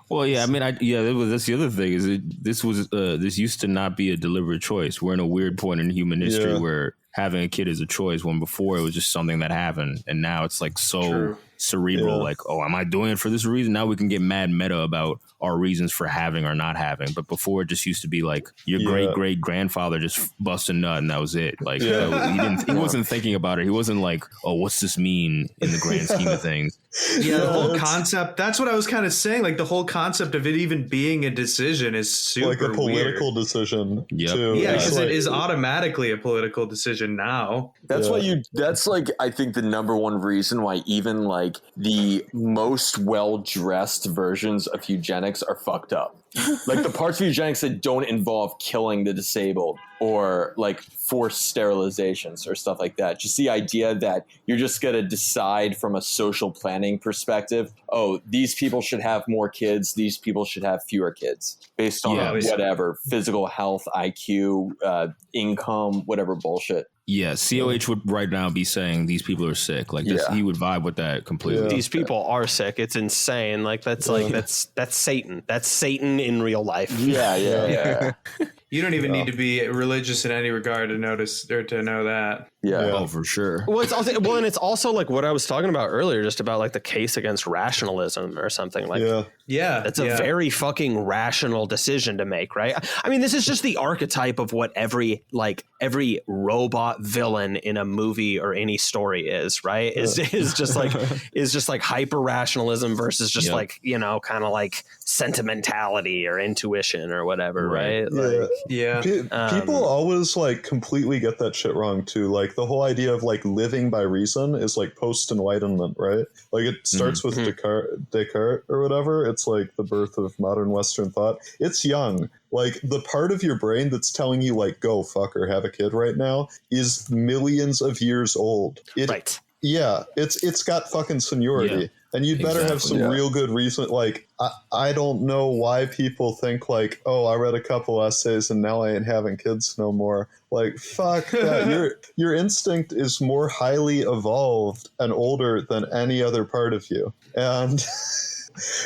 E: Well, yeah. I mean, that's the other thing is this used to not be a deliberate choice. We're in a weird point in human history where having a kid is a choice, when before it was just something that happened, and now it's like so cerebral. Like, oh, am I doing it for this reason? Now we can get mad meta about our reasons for having or not having, but before it just used to be like your great grandfather just busted a nut and that was it. Like he wasn't thinking about it. He wasn't like, oh, what's this mean in the grand scheme of things?
B: Yeah, the whole concept. That's what I was kind of saying. Like the whole concept of it even being a decision is super
D: like a political
B: weird.
D: Decision.
E: Yep.
B: Yeah, because it is automatically a political decision now.
C: That's why that's like, I think the number one reason why even like the most well-dressed versions of eugenics are fucked up. Like the parts of eugenics that don't involve killing the disabled or like forced sterilizations or stuff like that. Just the idea that you're just going to decide from a social planning perspective, oh, these people should have more kids, these people should have fewer kids based on whatever, physical health, IQ, income, whatever bullshit.
E: Yeah, COH would right now be saying these people are sick. Like he would vibe with that completely.
A: These people are sick. It's insane. Like that's Satan. That's Satan in real life.
C: Yeah.
B: You don't even need to be religious in any regard to notice or to know that.
C: Yeah.
E: Oh, for sure.
A: Well, and it's also like what I was talking about earlier, just about like the case against rationalism or something like.
B: Yeah.
A: That's a very fucking rational decision to make, right? I mean, this is just the archetype of what every robot villain in a movie or any story is, right? Is just like hyper rationalism versus just like, you know, kind of like sentimentality or intuition or whatever, right?
D: People always like completely get that shit wrong too. Like the whole idea of like living by reason is like post-enlightenment, right? Like it starts with Descartes or whatever. It's like the birth of modern Western thought. It's young. Like the part of your brain that's telling you like go fuck or have a kid right now is millions of years old.
A: Right.
D: Yeah, it's got fucking seniority. Yeah. And you'd better have some real good reason. Like, I don't know why people think like, oh, I read a couple essays and now I ain't having kids no more. Like, fuck that. Your instinct is more highly evolved and older than any other part of you. And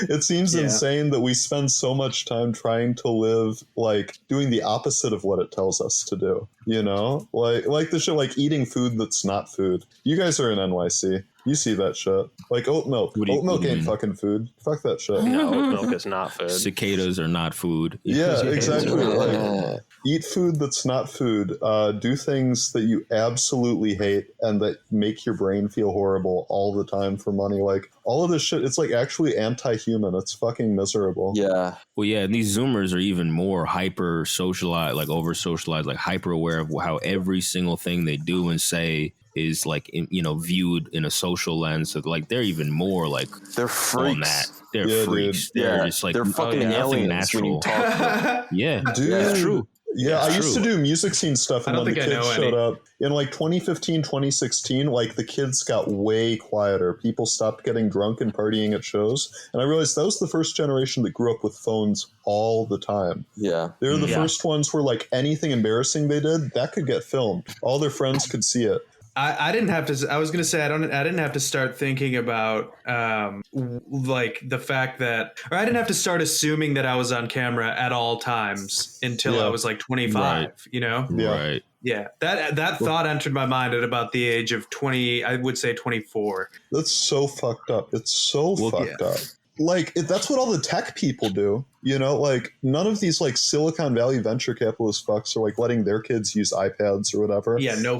D: it seems insane that we spend so much time trying to live like doing the opposite of what it tells us to do. You know, like the shit, like eating food that's not food. You guys are in NYC. You see that shit. Like oat milk. Oat milk ain't fucking food. Fuck that shit.
A: No, oat milk is not food.
E: Cicadas are not food.
D: Yeah, exactly. Like, eat food that's not food. Do things that you absolutely hate and that make your brain feel horrible all the time for money. Like all of this shit, it's like actually anti-human. It's fucking miserable.
C: Yeah.
E: Well, yeah, and these Zoomers are even more hyper socialized, like over socialized, like hyper aware of how every single thing they do and say is like, you know, viewed in a social lens. So like they're even more like
C: they're freaks.
E: On that. They're freaks.
C: Dude.
E: They're just like
C: they're fucking aliens
E: natural.
C: when you talk.
E: Yeah,
D: dude.
E: That's true.
D: Yeah, I used to do music scene stuff, and when the kids showed up in like 2015, 2016, like the kids got way quieter. People stopped getting drunk and partying at shows, and I realized that was the first generation that grew up with phones all the time.
C: Yeah.
D: They were the first ones where like anything embarrassing they did, that could get filmed. All their friends could see it.
B: I didn't have to. I was going to say I didn't have to start thinking about like the fact that, or I didn't have to start assuming that I was on camera at all times until I was like 25.
E: Right.
B: You know,
E: Right?
B: Yeah, that thought entered my mind at about the age of 20. I would say 24.
D: That's so fucked up. It's so fucked up. Like that's what all the tech people do. You know, like none of these like Silicon Valley venture capitalist fucks are like letting their kids use iPads or whatever.
B: Yeah, no.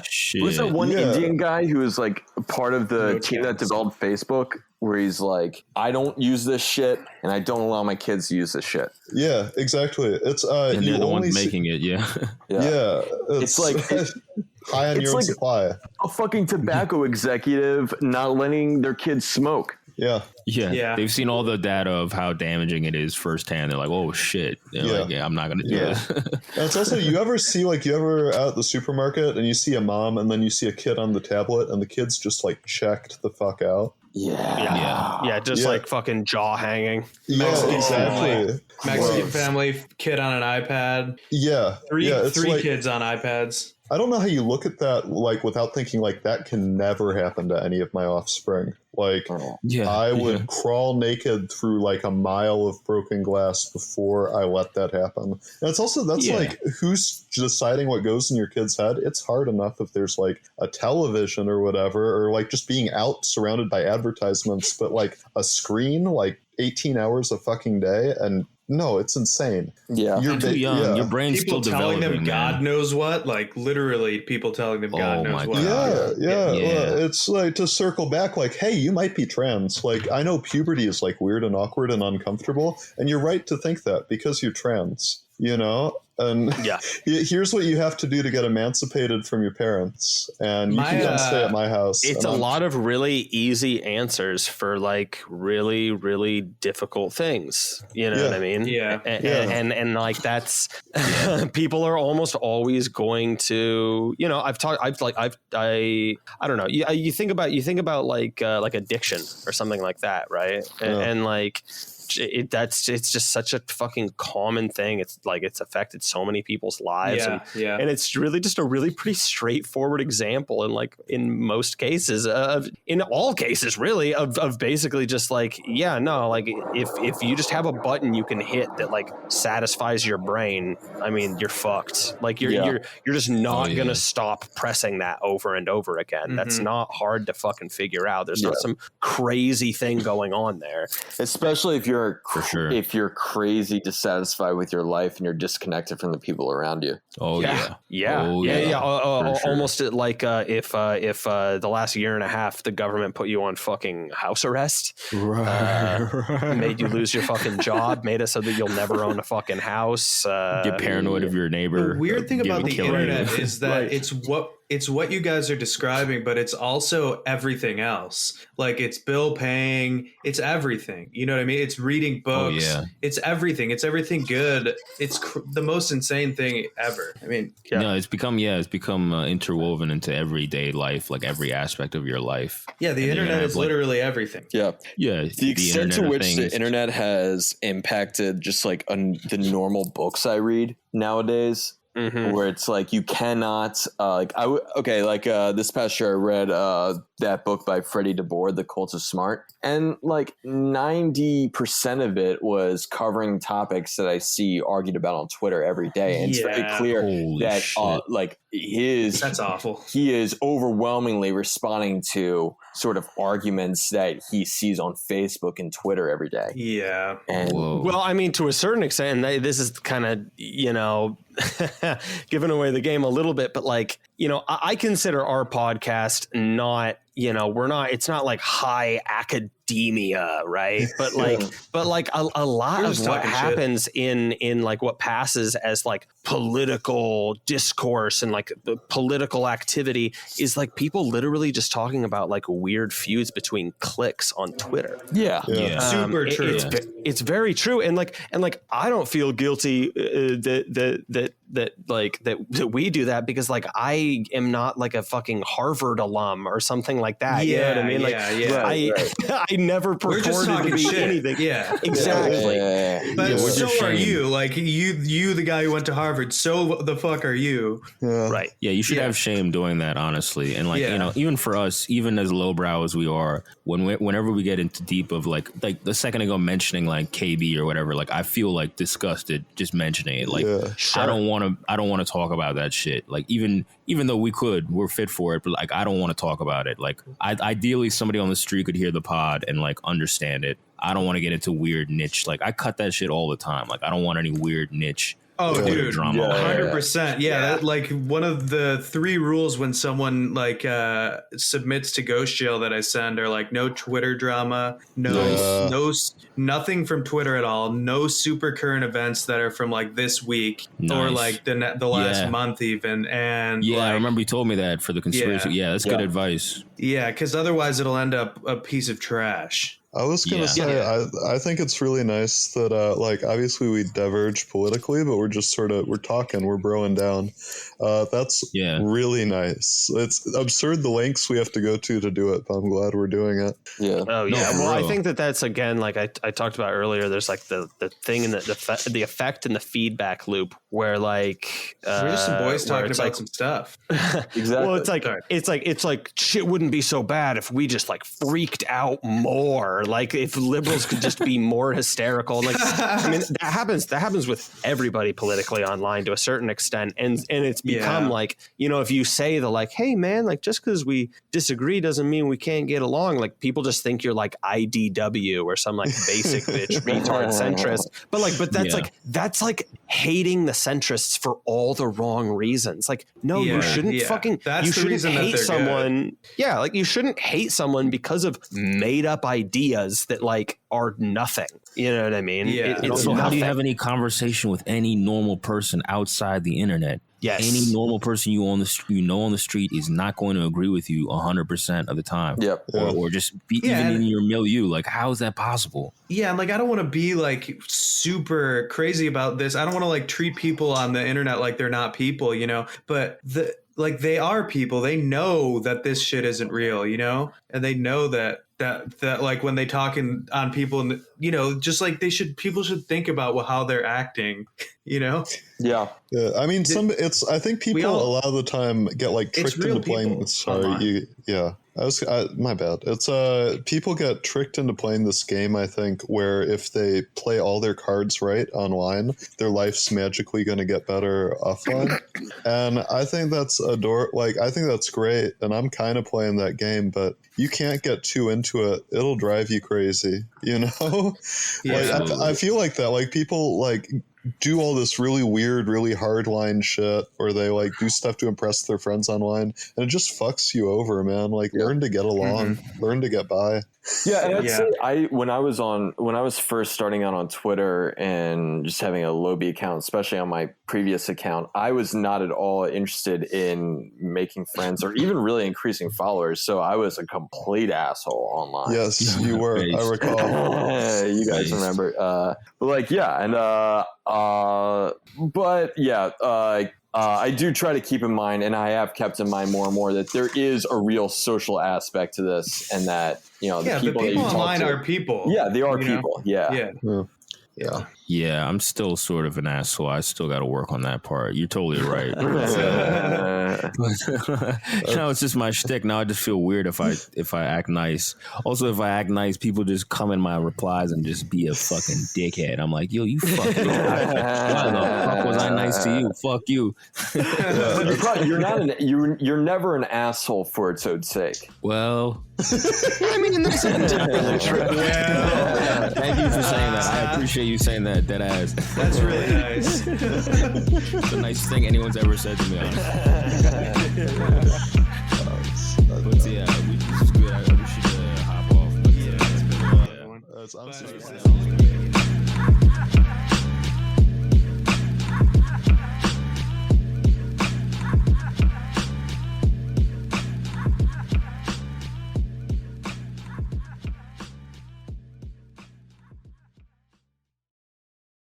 C: Shit. Was there one Indian guy who was like part of the team that developed Facebook, where he's like, I don't use this shit and I don't allow my kids to use this shit.
D: Yeah, exactly. It's
E: and they're the ones making it. Yeah.
D: It's like high on your own supply.
C: A fucking tobacco executive not letting their kids smoke.
E: Yeah. They've seen all the data of how damaging it is firsthand. They're like, oh shit. Like, I'm not gonna do this.
D: And it's also, you ever out at the supermarket and you see a mom and then you see a kid on the tablet and the kid's just like checked the fuck out.
A: Just like fucking jaw hanging.
D: Exactly.
B: Mexican family, kid on an iPad. Three kids on iPads.
D: I don't know how you look at that like without thinking like that can never happen to any of my offspring. Like I would crawl naked through like a mile of broken glass before I let that happen. And it's also like who's deciding what goes in your kid's head? It's hard enough if there's like a television or whatever, or like just being out surrounded by advertisements, but like a screen like 18 hours a fucking day, and no, it's insane.
E: You're too young. Your brain's
B: people
E: still
B: telling
E: developing.
B: Them God knows what, like literally people telling them God knows what.
D: It's like, to circle back, like, hey, you might be trans. Like, I know puberty is like weird and awkward and uncomfortable, and you're right to think that because you're trans. You know, and here's what you have to do to get emancipated from your parents, and you can come stay at my house.
A: It's a lot of really easy answers for like really, really difficult things. You know what I mean? And like that's people are almost always going to, you know, I don't know. You think about like addiction or something like that, right? And like. It's just such a fucking common thing. It's like it's affected so many people's lives, and it's really just a really pretty straightforward example. And like in most cases, in all cases, really, of basically just like like if you just have a button you can hit that like satisfies your brain, I mean you're fucked. Like you're just not gonna stop pressing that over and over again. Mm-hmm. That's not hard to fucking figure out. There's not some crazy thing going on there,
C: especially if you're crazy dissatisfied with your life and you're disconnected from the people around you.
A: Almost like if the last year and a half the government put you on fucking house arrest, made you lose your fucking job, made it so that you'll never own a fucking house,
E: get paranoid of your neighbor.
B: The weird thing about the internet is that it's what you guys are describing, but it's also everything else. Like it's bill paying, it's everything. You know what I mean? It's reading books. It's everything. It's everything good. It's the most insane thing ever. I mean,
E: no, it's become interwoven into everyday life, like every aspect of your life.
B: Yeah, the internet is literally everything.
C: Yeah. The extent to which the internet has impacted just like the normal books I read nowadays. Mm-hmm. Where it's like you cannot this past year I read that book by Freddie DeBoer, The Cult of Smart, and like 90% of it was covering topics that I see argued about on Twitter every day, and it's very clear that that's awful. He is overwhelmingly responding to sort of arguments that he sees on Facebook and Twitter every day.
B: Yeah.
C: And
A: well, I mean, to a certain extent, and this is kind of, you know, giving away the game a little bit, but like, you know, I consider our podcast not, you know, it's not like high academic academia, right? But like a lot of what happens in like what passes as like political discourse and like the political activity is like people literally just talking about like weird feuds between cliques on Twitter.
B: Super true.
A: It's very true, and like I don't feel guilty that we do that because like I am not like a fucking Harvard alum or something like that. You know what I mean? Like I never purported to be anything.
B: Yeah,
A: exactly.
B: But so are you. Like you, the guy who went to Harvard. So the fuck are you?
A: Right.
E: Yeah, you should have shame doing that, honestly. And like, you know, even for us, even as lowbrow as we are, whenever we get into deep of like the second ago mentioning like KB or whatever, like I feel like disgusted just mentioning it. Like I don't want to talk about that shit. Like even though we're fit for it, but like I don't want to talk about it. Like ideally somebody on the street could hear the pod and like understand it. I don't want to get into weird niche. Like I cut that shit all the time. Like I don't want any weird niche.
B: Oh, dude, 100%. Yeah, that, like one of the 3 rules when someone like submits to ghost jail that I send are like no Twitter drama, nothing from Twitter at all, no super current events that are from like this week or like the last month even. And
E: I remember you told me that for the conspiracy. Yeah, that's good advice.
B: Yeah, because otherwise it'll end up a piece of trash.
D: I was going to say, I think it's really nice that, like, obviously we diverge politically, but we're just we're talking, we're broing down. That's really nice. It's absurd the lengths we have to go to do it, but I'm glad we're doing it.
A: Yeah. Oh, yeah. Well, I think that's, again, like I talked about earlier, there's like the thing in the effect and the feedback loop where like...
B: we're just some boys talking about some stuff.
C: Exactly.
A: Well, it's like shit wouldn't be so bad if we just like freaked out more. Like if liberals could just be more hysterical. Like I mean that happens with everybody politically online to a certain extent, and it's become like, you know, if you say the like, hey man, like just because we disagree doesn't mean we can't get along. Like people just think you're like IDW or some like basic bitch retard centrist. But that's like hating the centrists for all the wrong reasons. Like no, you shouldn't fucking you shouldn't hate someone. Good. Yeah, like you shouldn't hate someone because of made up ideas that like are nothing. You know what I mean?
E: Yeah. Also, how do you have any conversation with any normal person outside the internet?
A: Yes.
E: Any normal person you on the street is not going to agree with you 100% of the time.
C: Yep.
E: Or just be even in your milieu. Like, how is that possible?
B: Yeah, and like I don't want to be like super crazy about this. I don't want to like treat people on the internet like they're not people, you know. But they are people. They know that this shit isn't real, you know, and they know that like when they talk on people, and you know, just like people should think about how they're acting, you know.
D: Yeah. I mean, I think people a lot of the time get like tricked into playing. Sorry, my bad. It's people get tricked into playing this game, I think, where if they play all their cards right online, their life's magically going to get better offline. And I think that's I think that's great, and I'm kind of playing that game, but you can't get too into it. It'll drive you crazy, you know? I feel like that. Like people like do all this really weird, really hardline shit, or they like do stuff to impress their friends online, and it just fucks you over, man. Like learn to get along, learn to get by.
C: Yeah, and I'd say when I was first starting out on Twitter and just having a Lobi account, especially on my previous account, I was not at all interested in making friends or even really increasing followers. So I was a complete asshole online.
D: Yes, you were. I recall.
C: You guys remember? I do try to keep in mind, and I have kept in mind more and more, that there is a real social aspect to this, and that, you know, the people that you
B: online
C: talk to
B: are people.
C: Yeah, they are people.
E: Yeah, I'm still sort of an asshole. I still got to work on that part. You're totally right. It's just my shtick. Now I just feel weird if I act nice. Also, if I act nice, people just come in my replies and just be a fucking dickhead. I'm like, yo, you fucking why the fuck was I nice to you? Fuck you.
C: You're never an asshole for its own sake.
E: Well,
A: I mean, that's entirely true.
E: Thank you for saying that. I appreciate you saying that, dead ass.
B: That's really nice.
E: It's the nicest thing anyone's ever said to me, honestly. But yeah, we should hop off. But yeah, it's been
D: I'm sorry.